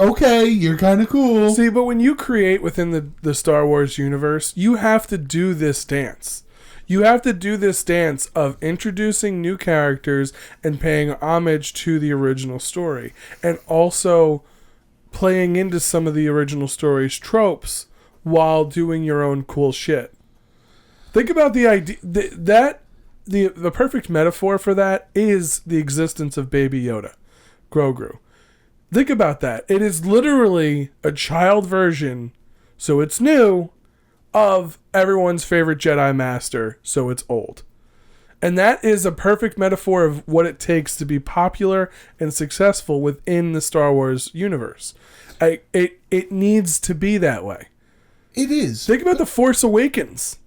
kind of cool. See, but when you create within the Star Wars universe, you have to do this dance. You have to do this dance of introducing new characters and paying homage to the original story. And also playing into some of the original story's tropes while doing your own cool shit. Think about the idea the perfect metaphor for that is the existence of Baby Yoda, Grogu. Think about that. It is literally a child version, so it's new, of everyone's favorite Jedi Master, so it's old. And that is a perfect metaphor of what it takes to be popular and successful within the Star Wars universe. It needs to be that way. It is. Think about The Force Awakens.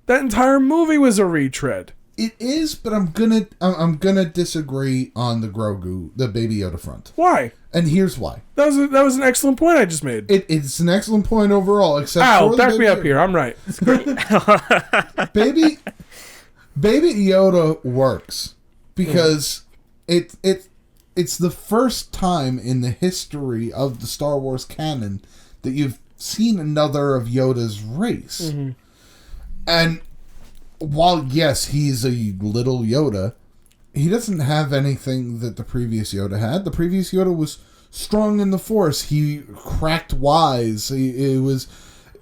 That entire movie was a retread. It is, but I'm gonna disagree on the Grogu, the Baby Yoda front. Why? And here's why. That was an excellent point I just made. It's an excellent point overall, except Ow, for back me up here. I'm right. Baby Yoda works because it's the first time in the history of the Star Wars canon that you've seen another of Yoda's race. Mm-hmm. And while, yes, he's a little Yoda, he doesn't have anything that the previous Yoda had. The previous Yoda was strong in the Force. He cracked wise. He was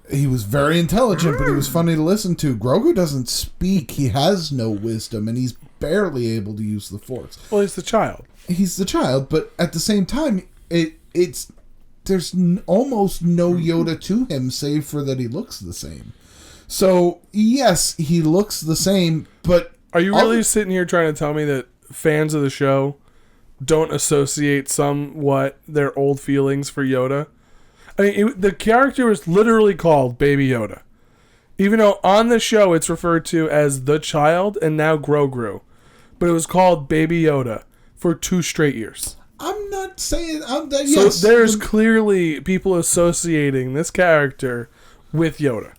very intelligent, but he was funny to listen to. Grogu doesn't speak. He has no wisdom, and he's barely able to use the Force. Well, he's the child. He's the child, but at the same time, there's almost no Yoda to him, save for that he looks the same. So, yes, he looks the same, but... Are you really sitting here trying to tell me that fans of the show don't associate somewhat their old feelings for Yoda? I mean, the character was literally called Baby Yoda. Even though on the show it's referred to as the child and now Grogu. But it was called Baby Yoda for 2 straight years. I'm not saying... So there's clearly people associating this character with Yoda.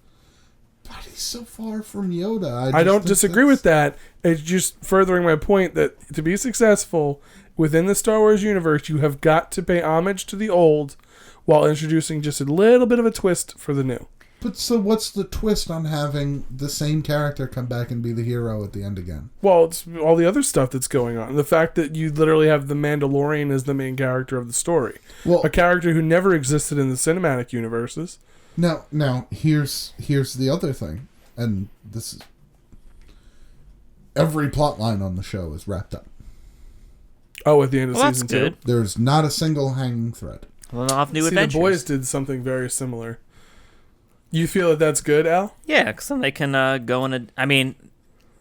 But he's so far from Yoda. I don't disagree with that. It's just furthering my point that to be successful within the Star Wars universe, you have got to pay homage to the old while introducing just a little bit of a twist for the new. But so what's the twist on having the same character come back and be the hero at the end again? Well, it's all the other stuff that's going on. The fact that you literally have the Mandalorian as the main character of the story. Well, a character who never existed in the cinematic universes. Now, here's the other thing, and this is every plot line on the show is wrapped up. Oh, at the end of season 2? Good. There's not a single hanging thread. Well, off new adventures. The boys did something very similar. You feel that that's good, Al? Yeah, because then they can go in a... I mean,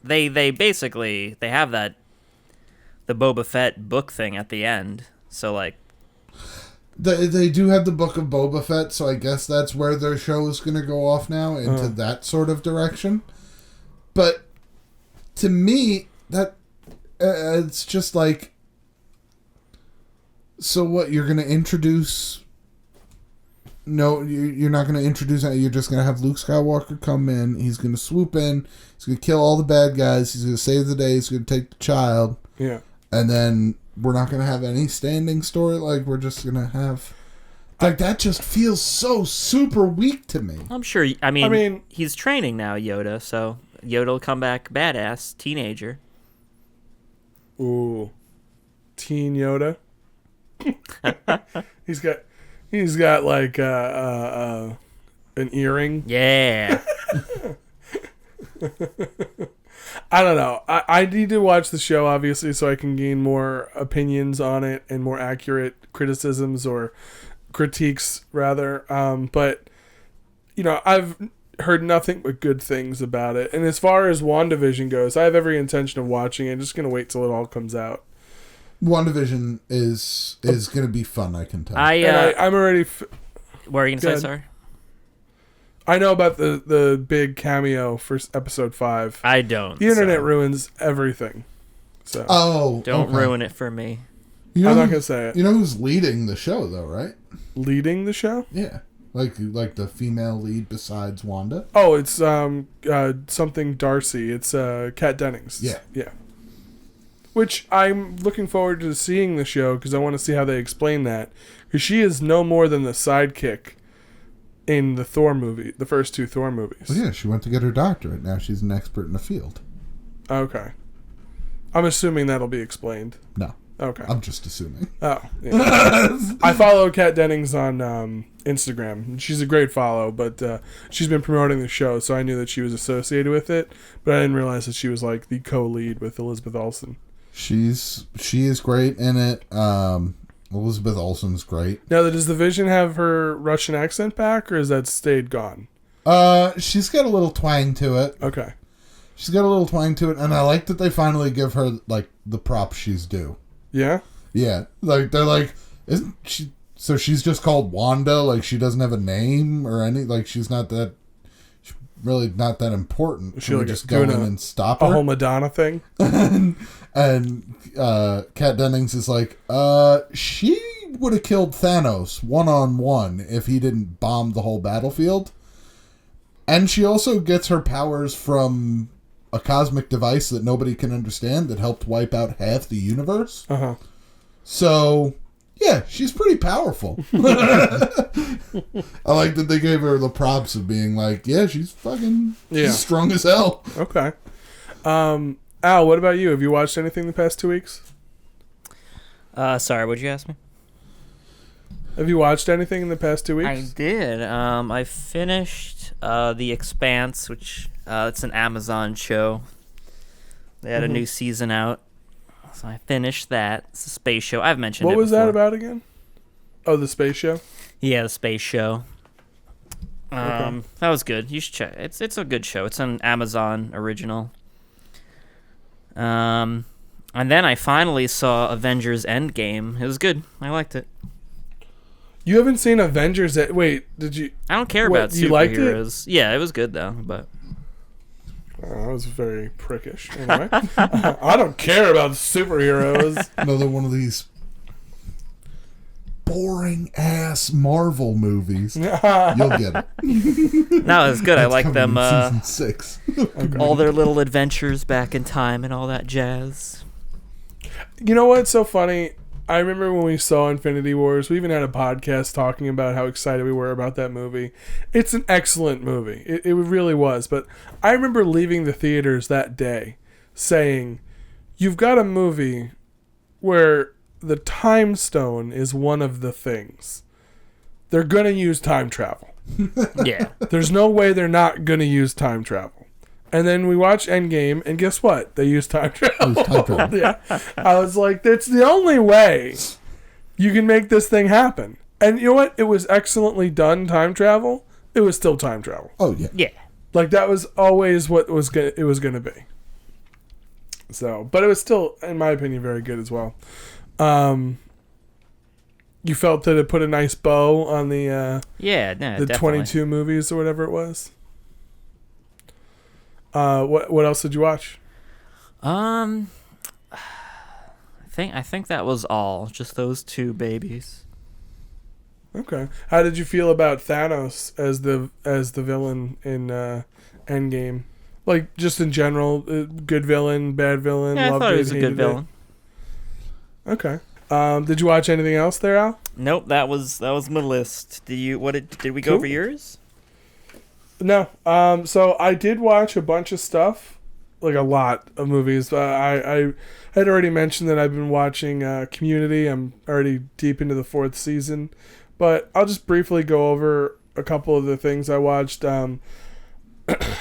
they basically... They have the Boba Fett book thing at the end, so, like... They do have the Book of Boba Fett, so I guess that's where their show is going to go off now, into that sort of direction. But to me, that it's just like... So what, you're going to introduce... No, you're not going to introduce that. You're just going to have Luke Skywalker come in. He's going to swoop in. He's going to kill all the bad guys. He's going to save the day. He's going to take the child. Yeah. And then... We're not going to have any standing story. Like, we're just going to have... Like, that just feels so super weak to me. I'm sure... I mean, he's training now, Yoda, so Yoda will come back badass, teenager. Ooh. Teen Yoda? He's got like, an earring. Yeah. I don't know. I need to watch the show, obviously, so I can gain more opinions on it and more accurate criticisms or critiques, rather. But, you know, I've heard nothing but good things about it. And as far as WandaVision goes, I have every intention of watching it. I'm just going to wait till it all comes out. WandaVision is going to be fun, I can tell. I'm already... what are you going to say, sorry? I know about the big cameo for episode 5. I don't. The internet ruins everything. So don't ruin it for me. You know I'm not gonna say it. You know who's leading the show, though, right? Leading the show? Yeah, like the female lead besides Wanda. Oh, it's something Darcy. It's Kat Dennings. Yeah. Which I'm looking forward to seeing the show because I want to see how they explain that. Because she is no more than the sidekick in the Thor movie, the first 2 Thor movies. Well, yeah, she went to get her doctorate. Now she's an expert in the field. Okay. I'm assuming that'll be explained. No. Okay. I'm just assuming. Oh. Yeah. I follow Kat Dennings on Instagram. She's a great follow, but she's been promoting the show, so I knew that she was associated with it, but I didn't realize that she was like the co-lead with Elizabeth Olsen. She is great in it. Elizabeth Olsen's great. Now, does the Vision have her Russian accent back, or has that stayed gone? She's got a little twang to it. Okay. She's got a little twang to it, and I like that they finally give her like the props she's due. Yeah? Yeah. Like they're like, isn't she so she's just called Wanda, like she doesn't have a name or any she's really not that important. She like just go in and stop her. A whole Madonna thing? and Kat Dennings is like, she would have killed Thanos 1-on-1 if he didn't bomb the whole battlefield. And she also gets her powers from a cosmic device that nobody can understand that helped wipe out half the universe. Uh-huh. So, yeah, she's pretty powerful. I like that they gave her the props of being like, yeah, she's strong as hell. Okay. Al, what about you? Have you watched anything the past 2 weeks? Sorry, what'd you ask me? Have you watched anything in the past 2 weeks? I did. I finished The Expanse, which it's an Amazon show. They had a new season out, so I finished that. It's a space show. I've mentioned it before. What was that about again? Oh, the space show? Yeah, the space show. Okay. That was good. You should check. It's a good show. It's an Amazon original. And then I finally saw Avengers Endgame. It was good. I liked it. You haven't seen Avengers? Wait, did you? I don't care about superheroes. You liked it? Yeah, it was good though. But that was very prickish. Anyway, I don't care about superheroes. Another one of these boring ass Marvel movies. You'll get it. No, it was good. I like them. Season 6. Okay. All their little adventures back in time and all that jazz. You know what's so funny? I remember when we saw Infinity Wars, we even had a podcast talking about how excited we were about that movie. It's an excellent movie. It really was. But I remember leaving the theaters that day saying, you've got a movie where the time stone is one of the things. They're going to use time travel. Yeah. There's no way they're not going to use time travel. And then we watched Endgame, and guess what? They used time travel. Yeah. I was like, that's the only way you can make this thing happen. And you know what? It was excellently done, time travel. It was still time travel. Oh, yeah. Yeah. Like, that was always what it was going to be. So, but it was still, in my opinion, very good as well. You felt that it put a nice bow on the definitely. 22 movies or whatever it was? What else did you watch? I think that was all. Just those 2 babies. Okay. How did you feel about Thanos as the villain in Endgame? Like, just in general, good villain, bad villain. Yeah, I thought he was a good it? villain. Okay. Did you watch anything else there, Al? Nope, that was my list. Did we go over yours? No. So I did watch a bunch of stuff, like a lot of movies. I had already mentioned that I've been watching Community. I'm already deep into the 4th season, but I'll just briefly go over a couple of the things I watched.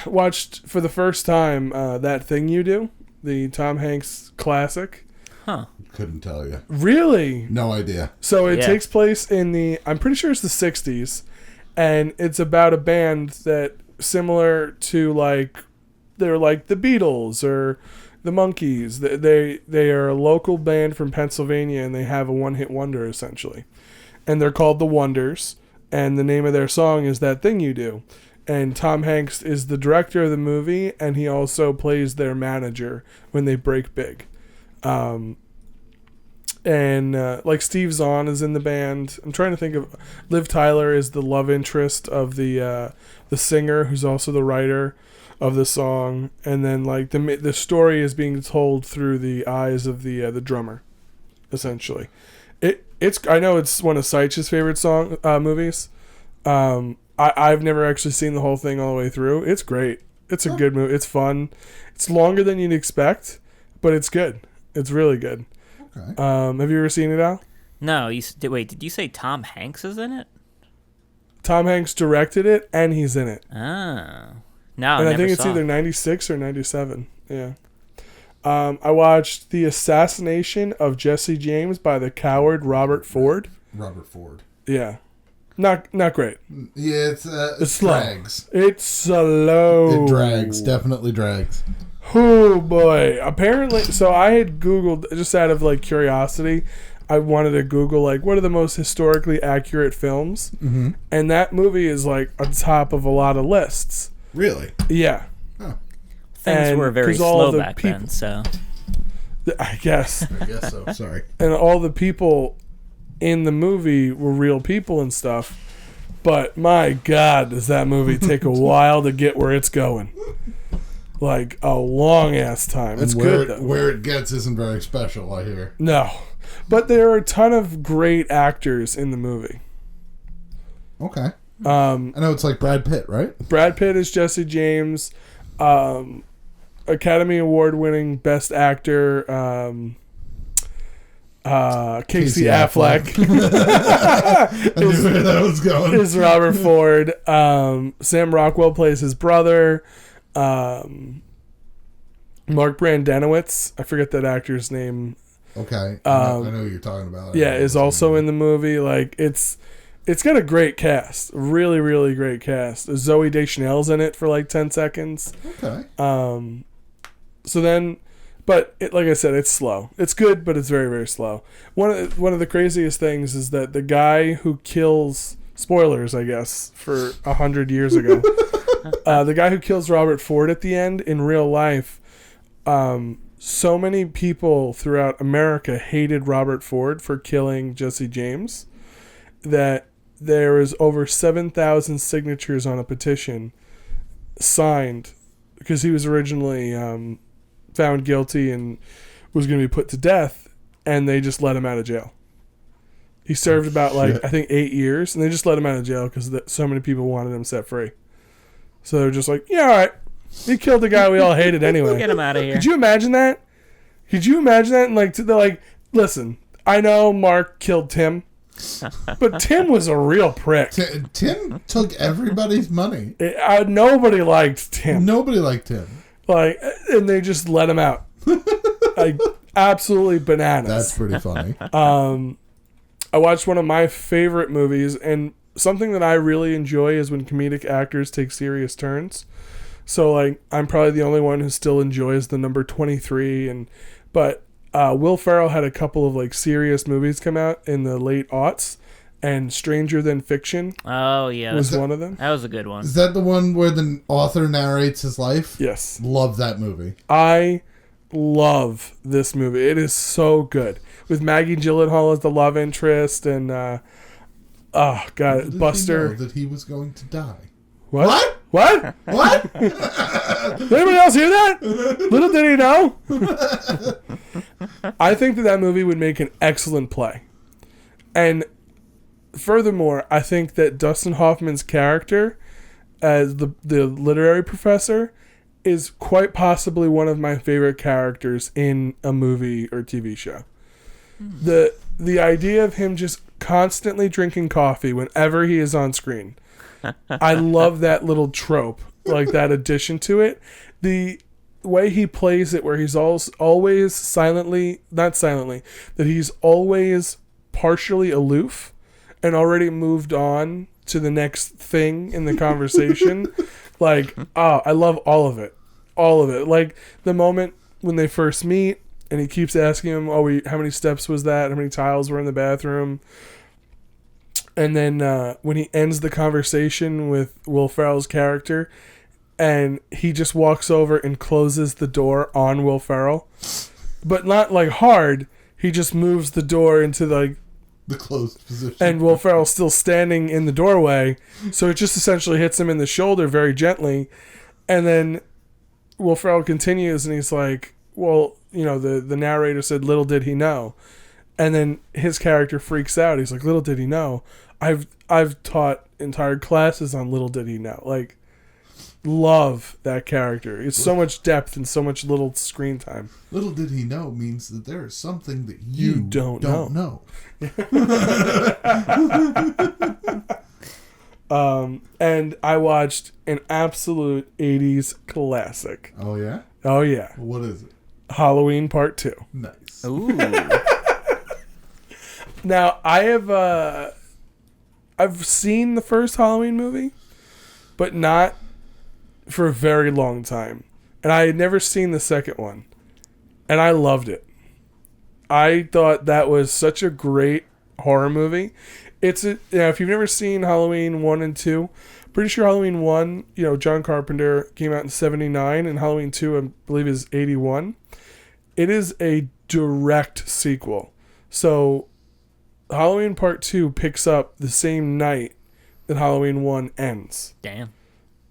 Watched for the first time That Thing You Do, the Tom Hanks classic. Huh. Couldn't tell you. Really? No idea. So it takes place in I'm pretty sure it's the 60s. And it's about a band that similar to they're like the Beatles or the Monkees. They are a local band from Pennsylvania, and they have a one-hit wonder essentially. And they're called the Wonders, and the name of their song is That Thing You Do. and Tom Hanks is the director of the movie, and he also plays their manager when they break big. Like Steve Zahn is in the band. I'm trying to think of Liv Tyler is the love interest of the singer, who's also the writer of the song, and then like the story is being told through the eyes of the drummer, essentially. I know it's one of Sych's favorite movies. I've never actually seen the whole thing all the way through. It's great. It's a good movie. It's fun. It's longer than you'd expect, but it's good. It's really good. Okay. Have you ever seen it, Al? No. Wait, did you say Tom Hanks is in it? Tom Hanks directed it, and he's in it. Oh. No, and I think it's either 96 or 97. Yeah. I watched The Assassination of Jesse James by the coward Robert Ford. Robert Ford. Yeah. Not great. Yeah, it drags. It's slow. It drags. Definitely drags. Oh boy. Apparently, so I had Googled, just out of like curiosity, I wanted to Google like what are the most historically accurate films, and that movie is like on top of a lot of lists. Really? Yeah. Oh. Things were very slow back then, so I guess so. Sorry. And all the people in the movie were real people and stuff, but my God, does that movie take a while to get where it's going? Like a long ass time. It's good though. Where it gets isn't very special, I hear. No, but there are a ton of great actors in the movie. Okay. I know it's like Brad Pitt, right? Brad Pitt is Jesse James. Academy Award winning Best Actor. Casey Affleck. I knew where that was going. Is Robert Ford. Sam Rockwell plays his brother. Mark Brandanowitz, I forget that actor's name. Okay, I know who you're talking about. Yeah, is also in the movie. Like it's got a great cast, really, really great cast. Zooey Deschanel's in it for like 10 seconds. Okay. So then, but like I said, it's slow. It's good, but it's very, very slow. One of the craziest things is that the guy who kills, spoilers, I guess, for 100 years ago. The guy who kills Robert Ford at the end in real life, so many people throughout America hated Robert Ford for killing Jesse James that there was over 7,000 signatures on a petition signed because he was originally found guilty and was going to be put to death, and they just let him out of jail. He served about I think 8 years, and they just let him out of jail because so many people wanted him set free. So they're just like, yeah, all right. He killed the guy we all hated anyway. Get him out of here. Could you imagine that? And like, they're like, listen, I know Mark killed Tim, but Tim was a real prick. Tim took everybody's money. Nobody liked Tim. Nobody liked him. Like, and they just let him out. Like, absolutely bananas. That's pretty funny. I watched one of my favorite movies, and something that I really enjoy is when comedic actors take serious turns. So, like, I'm probably the only one who still enjoys the number 23. But Will Ferrell had a couple of, like, serious movies come out in the late aughts, and Stranger Than Fiction was one of them. That was a good one. Is that the one where the author narrates his life? Yes. Love that movie. I love this movie. It is so good. With Maggie Gyllenhaal as the love interest, and oh god, Buster. Did he know that he was going to die? What? What? Did anybody else hear that? Little did he know. I think that movie would make an excellent play, and furthermore, I think that Dustin Hoffman's character as the literary professor is quite possibly one of my favorite characters in a movie or TV show. The idea of him just constantly drinking coffee whenever he is on screen. I love that little trope, like that addition to it. The way he plays it, where he's always that he's always partially aloof and already moved on to the next thing in the conversation. Like, I love all of it. All of it. Like the moment when they first meet and he keeps asking him, how many steps was that? How many tiles were in the bathroom? And then when he ends the conversation with Will Ferrell's character, and he just walks over and closes the door on Will Ferrell, but not like hard. He just moves the door into the closed position. And Will Ferrell's still standing in the doorway, so it just essentially hits him in the shoulder very gently. And then Will Ferrell continues, and he's like, well, the narrator said, little did he know. And then his character freaks out. He's like, little did he know. I've taught entire classes on little did he know. Like, love that character. It's so much depth and so much little screen time. Little did he know means that there is something that you don't know. And I watched an absolute 80s classic. Oh, yeah? Oh, yeah. What is it? Halloween Part 2. Nice. Ooh. Now, I've seen the first Halloween movie, but not for a very long time. And I had never seen the second one. And I loved it. I thought that was such a great horror movie. If you've never seen Halloween 1 and 2, pretty sure Halloween 1, John Carpenter came out in 79, and Halloween 2, I believe, is 81. It is a direct sequel. So Halloween Part 2 picks up the same night that Halloween 1 ends. Damn.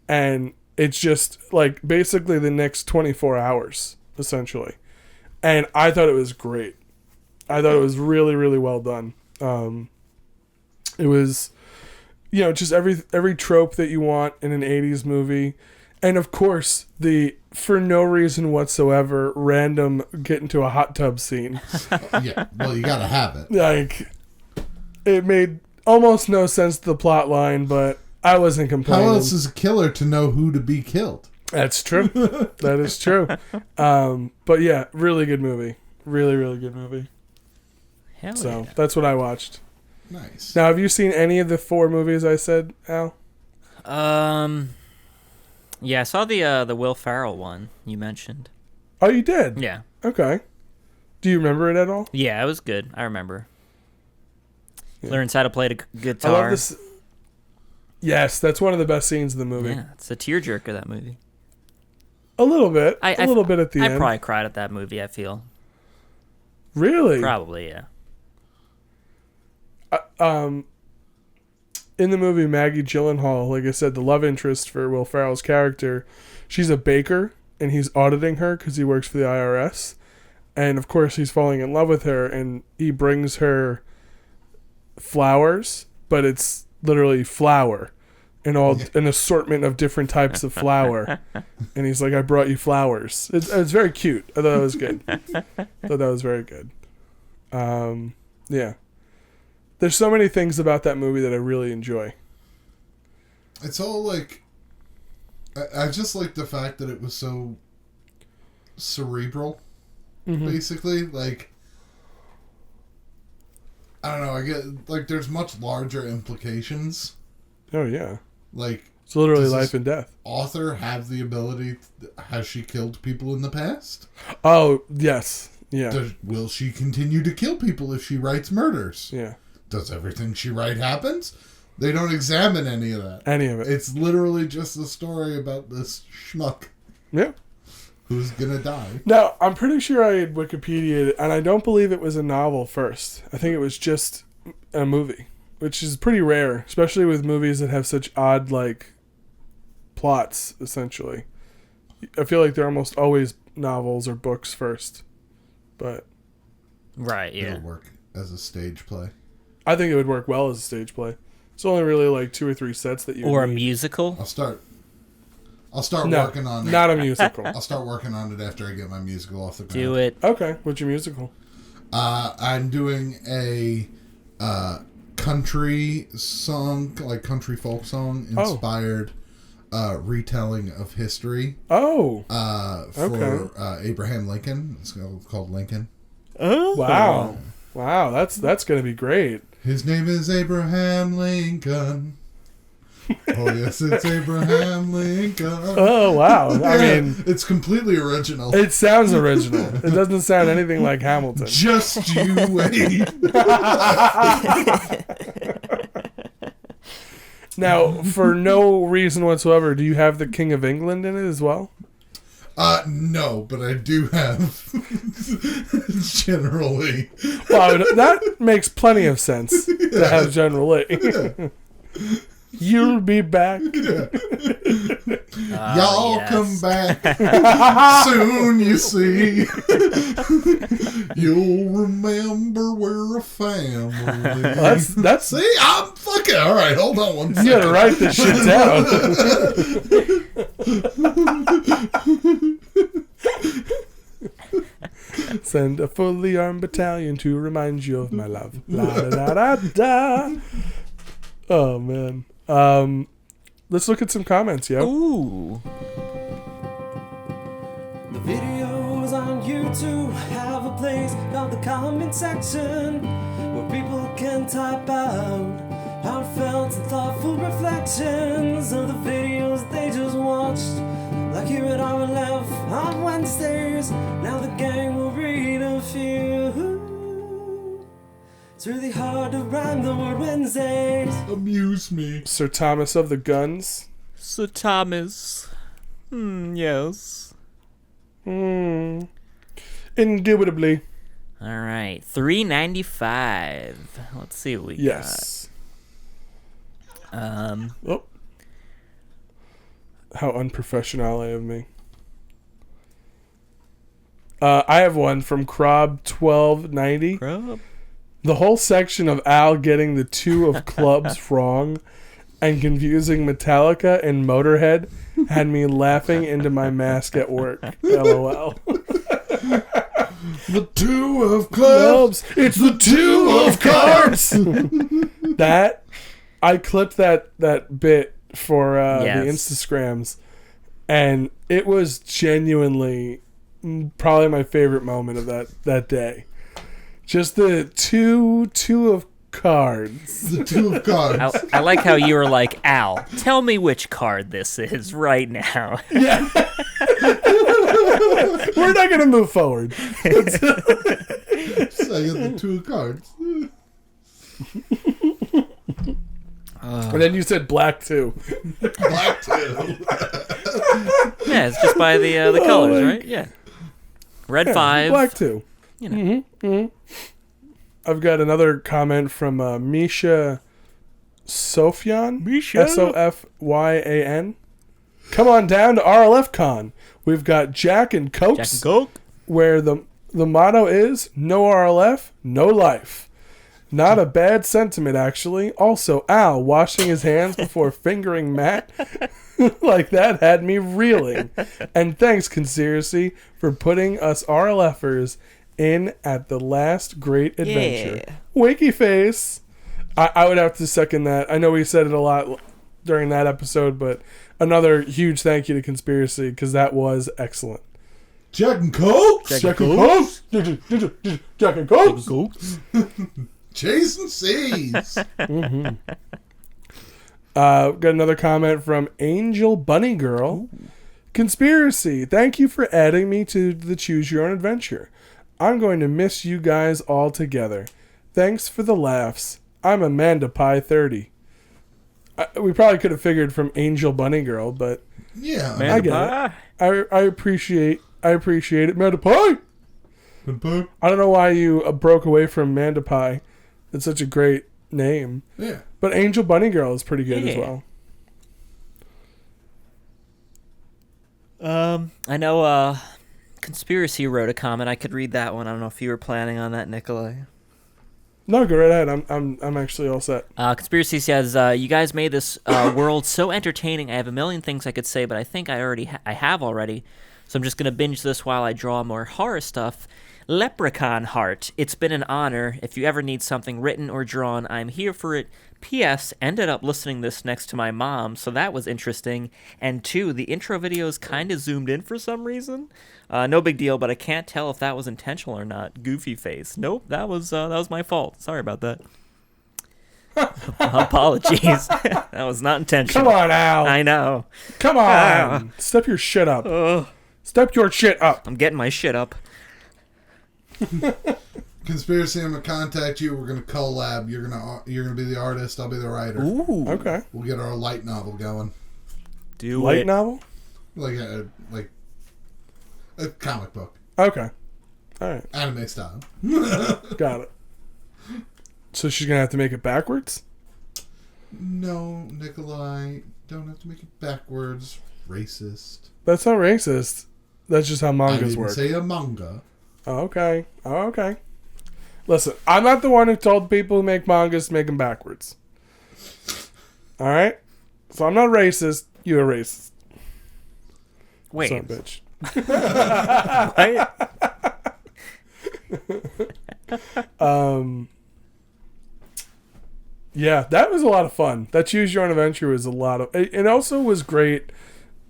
And it's just like basically the next 24 hours, essentially. And I thought it was great. I thought it was really, really well done. It was, just every trope that you want in an 80s movie. And of course, for no reason whatsoever, random get into a hot tub scene. Yeah, well, you gotta have it. Like, it made almost no sense to the plot line, but I wasn't complaining. How else is a killer to know who to be killed? That's true. That is true. But yeah, really good movie. Really, really good movie. Hell So yeah. that's what I watched. Nice. Now, have you seen any of the 4 movies I said, Al? Yeah, I saw the Will Ferrell one you mentioned. Oh, you did? Yeah. Okay. Do you remember it at all? Yeah, it was good. I remember. Yeah. Learns how to play the guitar. I love this. Yes, that's one of the best scenes in the movie. Yeah, it's a tearjerker, that movie. A little bit. A little bit at the end. I probably cried at that movie, I feel. Really? Probably, yeah. In the movie, Maggie Gyllenhaal, like I said, the love interest for Will Ferrell's character, she's a baker, and he's auditing her because he works for the IRS. And, of course, he's falling in love with her, and he brings her flowers, but it's literally flour, and an assortment of different types of flour. And he's like, I brought you flowers. It's very cute. I thought it was good. I thought that was very good. Yeah. There's so many things about that movie that I really enjoy. It's all like... I just like the fact that it was so cerebral, basically. Like, I don't know, I get... Like, there's much larger implications. Oh, yeah. Like... It's literally life and death. Author have the ability... Has she killed people in the past? Oh, yes. Yeah. Will she continue to kill people if she writes murders? Yeah. Does everything she writes happens? They don't examine any of that. Any of it. It's literally just a story about this schmuck. Yeah. Who's gonna die. Now, I'm pretty sure I had Wikipedia, and I don't believe it was a novel first. I think it was just a movie, which is pretty rare, especially with movies that have such odd, like, plots, essentially. I feel like they're almost always novels or books first. But Right, yeah. It'll work as a stage play. I think it would work well as a stage play. It's only really like 2 or 3 sets that you Or a need. musical. I'll start No, working on it. not a musical. I'll start working on it after I get my musical off the ground. Do it. Okay, what's your musical? I'm doing a country song, like country folk song inspired retelling of history. Oh. For Abraham Lincoln. It's called Lincoln. Oh. Wow. Wow, that's going to be great. His name is Abraham Lincoln. Oh, yes, it's Abraham Lincoln. Oh, wow. I mean, it's completely original. it sounds original. It doesn't sound anything like Hamilton. Just you wait. Now, for no reason whatsoever, do you have the King of England in it as well? No, but I do have General Lee. Well, that makes plenty of sense to have General Lee. Yeah. You'll be back. Y'all come back soon, you see. You'll remember we're a family. That's See, I'm fucking... All right, hold on one second. You gotta write this shit down. Send a fully armed battalion to remind you of my love. La da da da da. Oh, man. Let's look at some comments, yo. Ooh. The videos on YouTube have a place called the comment section, where people can type out heartfelt and thoughtful reflections of the videos they just watched. Like here at RLF on Wednesdays, now the gang will read a few. It's really hard to rhyme the word Wednesdays. Amuse me. Sir Thomas of the Guns. Sir Thomas. Yes. Indubitably. All right. $3.95. Let's see what we Yes. got. Oh. How unprofessional of me. I have one from Crob1290. Crop. The whole section of Al getting the two of clubs wrong and confusing Metallica and Motorhead had me laughing into my mask at work. LOL. The two of clubs. It's the two of cards. That I clipped that bit for the Instagrams, and it was genuinely probably my favorite moment of that day. Just the two of cards. The two of cards. I like how you were like, Al, tell me which card this is right now. Yeah. We're not going to move forward. So I got the two of cards. And then you said black too. Black too. Yeah, it's just by the colors, right? Yeah. Red 5. Black too. You know. I've got another comment from Misha Sofyan. Sofyan. Come on down to RLF Con. We've got Jack and Cokes, where the motto is no RLF, no life. Not a bad sentiment, actually. Also, Al washing his hands before fingering Matt like that had me reeling. And thanks, Conspiracy, for putting us RLFers in at the last great adventure. Yeah. Wakey face. I would have to second that. I know we said it a lot during that episode, but another huge thank you to Conspiracy, because that was excellent. Jack and Cokes. Jack and Cokes. Jack and Cokes. Chasing C's. Got another comment from Angel Bunny Girl. Conspiracy, thank you for adding me to the Choose Your Own Adventure. I'm going to miss you guys all together. Thanks for the laughs. I'm Amanda Pie 30. We probably could have figured from Angel Bunny Girl, but Yeah. I get it. I appreciate it. Amanda Pie! I don't know why you broke away from Amanda Pie. It's such a great name. Yeah. But Angel Bunny Girl is pretty good as well. I know Conspiracy wrote a comment. I could read that one. I don't know if you were planning on that, Nikolai. No, go right ahead. I'm actually all set. Conspiracy says, you guys made this world so entertaining. I have a million things I could say, but I think I have already. So I'm just going to binge this while I draw more horror stuff. Leprechaun Heart. It's been an honor. If you ever need something written or drawn, I'm here for it. P.S. Ended up listening this next to my mom, so that was interesting. And 2, the intro video is kind of zoomed in for some reason. No big deal, but I can't tell if that was intentional or not. Goofy face. Nope, that was my fault. Sorry about that. Apologies. That was not intentional. Come on, Al. I know. Come on. Step your shit up. Step your shit up. I'm getting my shit up. Conspiracy, I'm gonna contact you. We're gonna collab. You're gonna be the artist. I'll be the writer. Ooh, okay. We'll get our light novel going. Light novel? Like a comic book. Okay. All right. Anime style. Got it. So she's gonna have to make it backwards? No, Nikolai, don't have to make it backwards. Racist. That's not racist. That's just how mangas work. I didn't say a manga. Oh, okay. Oh, okay. Listen, I'm not the one who told people who make mangas to make them backwards. All right? So I'm not racist. You're a racist. Wait. Son of a bitch. Yeah, that was a lot of fun. That Choose Your Own Adventure was a lot of... It also was great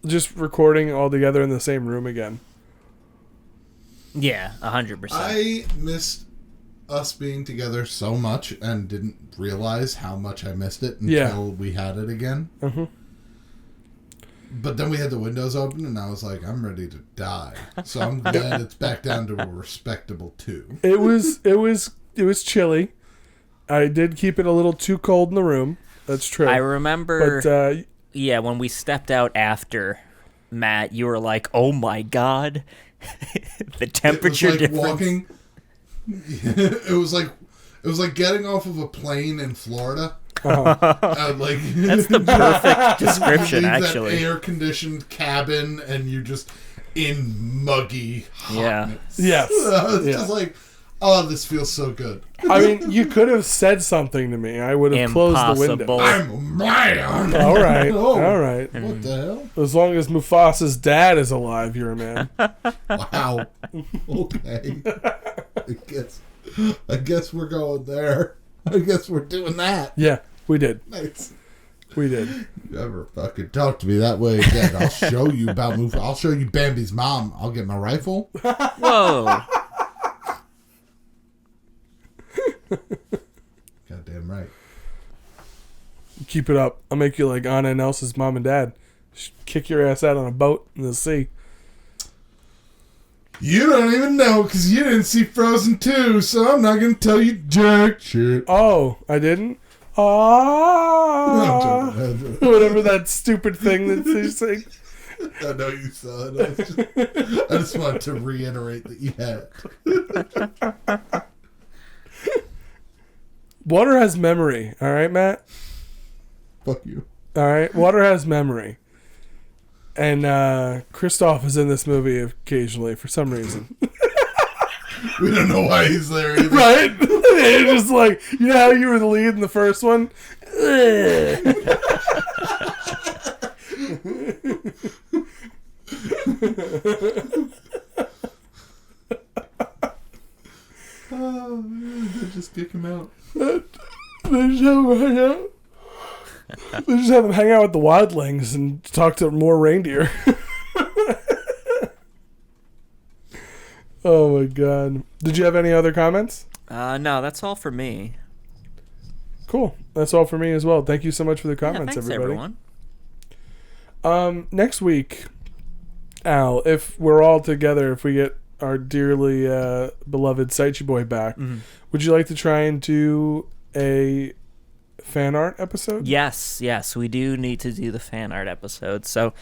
just recording all together in the same room again. Yeah, 100%. I missed us being together so much and didn't realize how much I missed it until we had it again. Mm-hmm. But then we had the windows open and I was like, I'm ready to die. So I'm glad it's back down to a respectable 2. It was chilly. I did keep it a little too cold in the room. That's true. I remember when we stepped out after, Matt, you were like, "Oh my god." The temperature it was like difference. Walking. It was like getting off of a plane in Florida. That's the perfect description, actually. That air-conditioned cabin, and you're just in muggy hotness. Yes. It's just like, oh, this feels so good. I mean, you could have said something to me. I would have closed the window. I'm a man. All right. All right. What the hell? As long as Mufasa's dad is alive, you're a man. Wow. Okay. I guess we're going there. I guess we're doing that. Yeah, we did. Nice. We did. You ever fucking talk to me that way again, I'll show you about Mufasa. I'll show you Bambi's mom. I'll get my rifle. Whoa. Goddamn right. Keep it up. I'll make you like Anna and Elsa's mom and dad. Kick your ass out on a boat in the sea. You don't even know because you didn't see Frozen 2, so I'm not going to tell you jack shit. Oh, I didn't? Ah. Whatever that stupid thing that they sing. I know you saw it. I just wanted to reiterate that you had. Water has memory. All right, Matt? Fuck you. All right? Water has memory. And Kristoff is in this movie occasionally for some reason. We don't know why he's there either. Right? It's just like, you know how you were the lead in the first one? Oh, man. Just kick him out. They just have him hang out. They just have him hang out with the wildlings and talk to more reindeer. Oh my god. Did you have any other comments? No, that's all for me. Cool. That's all for me as well. Thank you so much for the comments, thanks, everybody. Everyone. Next week, Al, if we're all together, if we get our dearly beloved Sych boy back, would you like to try and do a fan art episode? Yes, we do need to do the fan art episode. So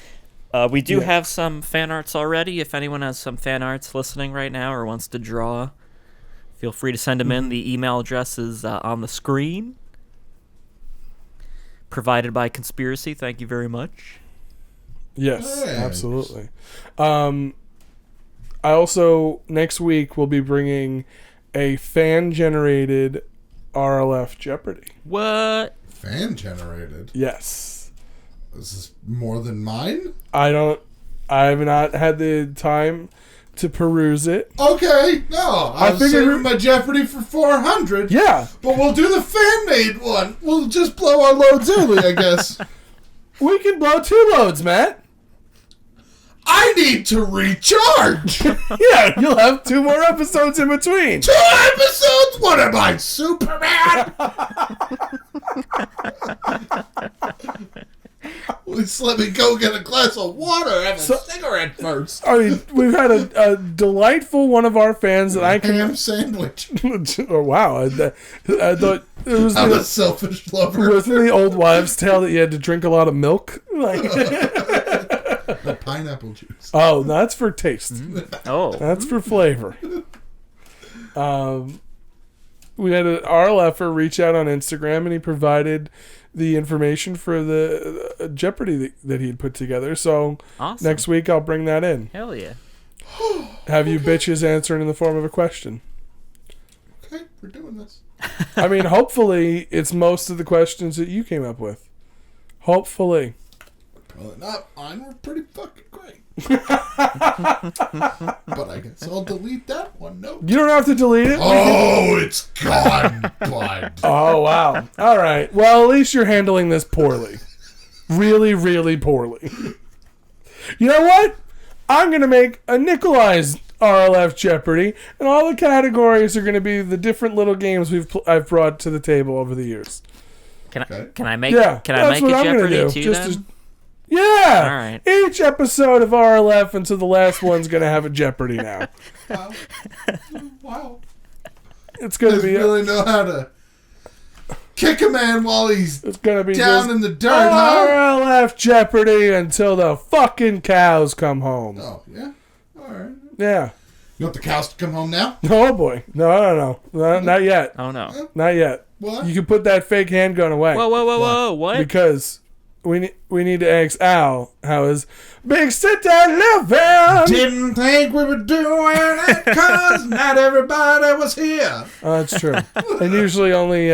we do have some fan arts already. If anyone has some fan arts listening right now or wants to draw, feel free to send them in. The email address is on the screen. Provided by Conspiracy. Thank you very much. Yes, absolutely. I also, next week, will be bringing a fan-generated RLF Jeopardy. What? Fan-generated? Yes. Is this more than mine? I have not had the time to peruse it. Okay, no. I was saving my Jeopardy for 400. Yeah. But we'll do the fan-made one. We'll just blow our loads early, I guess. We can blow 2 loads, Matt. I need to recharge. Yeah, you'll have 2 more episodes in between. 2 episodes? What am I, Superman? Please let me go get a glass of water and have a cigarette first. I mean, we've had a delightful one of our fans that I can... Ham sandwich. Oh, wow. I thought it was I'm a selfish lover. Wasn't the old wives' tale that you had to drink a lot of milk? Like... The pineapple juice. Oh, that's for taste. Oh. That's for flavor. We had an RLFer reach out on Instagram, and he provided the information for the Jeopardy that he'd put together. So awesome. Next week I'll bring that in. Hell yeah. Have you bitches answering in the form of a question. Okay, we're doing this. I mean, hopefully it's most of the questions that you came up with. Hopefully. Probably not. Mine were pretty fucking great. But I guess I'll delete that one. No. You don't have to delete it. Oh, it's gone, bud. Oh, wow. All right. Well, at least you're handling this poorly. Really, really poorly. You know what? I'm going to make a Nikolai's RLF Jeopardy, and all the categories are going to be the different little games I've brought to the table over the years. Can I make a Jeopardy too, then? Yeah. All right. Each episode of RLF until the last one's going to have a Jeopardy now. Wow. It's going to be... really know how to kick a man while he's gonna be down in the dirt, huh? RLF Jeopardy until the fucking cows come home. Oh, yeah? All right. Yeah. You want the cows to come home now? Oh, boy. No, not yet. Oh, no. Not yet. What? You can put that fake handgun away. Whoa. What? Because... We need to ask Al how his big city living. Didn't think we were doing it because not everybody was here. That's true. And usually only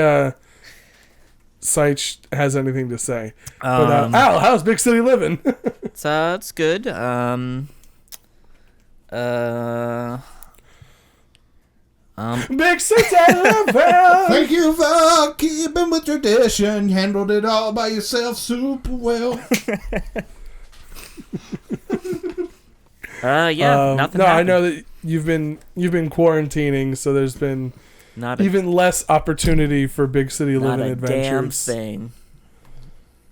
Sych has anything to say. But Al, how's big city living? It's good. Big city living. Thank you for keeping with tradition. Handled it all by yourself super well. Nothing. No, I know that you've been quarantining, so there's been even less opportunity for big city living adventures. Damn thing.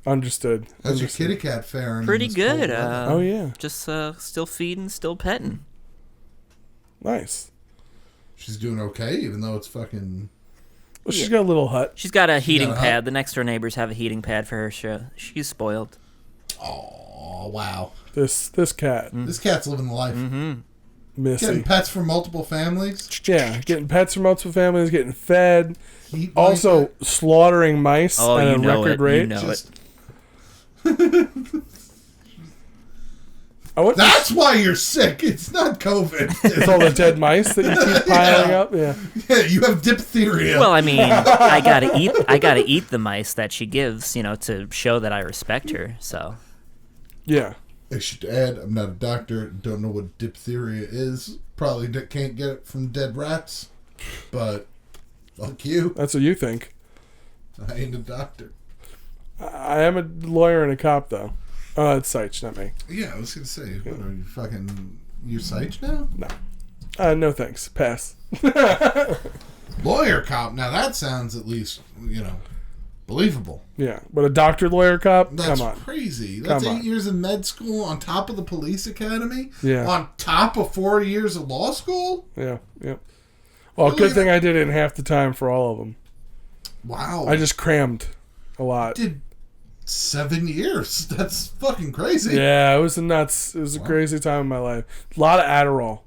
Understood. How's your kitty cat faring? Pretty good. Oh yeah. Just still feeding, still petting. Nice. She's doing okay, even though it's fucking... Well, she's got a little hut. She's got a heating pad. The next door neighbors have a heating pad for her. She's spoiled. Oh, wow. This cat. This cat's living the life. Mm-hmm. Missy. Getting pets from multiple families. Yeah, getting pets from multiple families, getting fed. Also slaughtering mice at a record rate. You know it. That's why you're sick. It's not COVID. It's all the dead mice that you keep piling up. Yeah, you have diphtheria. Well, I mean, I gotta eat the mice that she gives, to show that I respect her. So, yeah. I should add, I'm not a doctor. Don't know what diphtheria is. Probably can't get it from dead rats. But fuck you. That's what you think. I ain't a doctor. I am a lawyer and a cop, though. Oh, it's Sych, not me. Yeah, I was gonna say, what are you fucking... You're Sych now? No. No thanks. Pass. Lawyer cop. Now that sounds at least, believable. Yeah, but a doctor, lawyer, cop? That's Come on. crazy. That's Come 8 on. years in med school on top of the police academy? Yeah. On top of 4 years of law school? Yeah. Well, good thing I did it in half the time for all of them. Wow. I just crammed a lot. Did 7 years. That's fucking crazy. Yeah, it was nuts. It was a crazy time in my life. A lot of Adderall.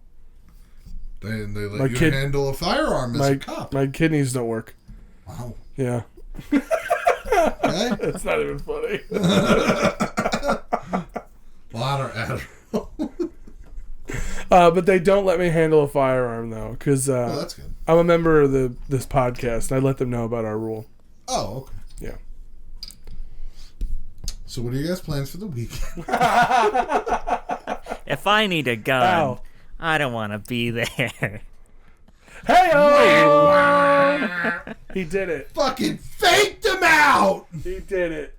They let you handle a firearm as a cop. My kidneys don't work. Wow. Yeah. Okay. That's not even funny. A lot of Adderall. But they don't let me handle a firearm, though, because that's good. I'm a member of this podcast, and I let them know about our rule. Oh, okay. Yeah. So what are you guys' plans for the weekend? If I need a gun, I don't want to be there. Hey-oh! He did it. Fucking faked him out! He did it.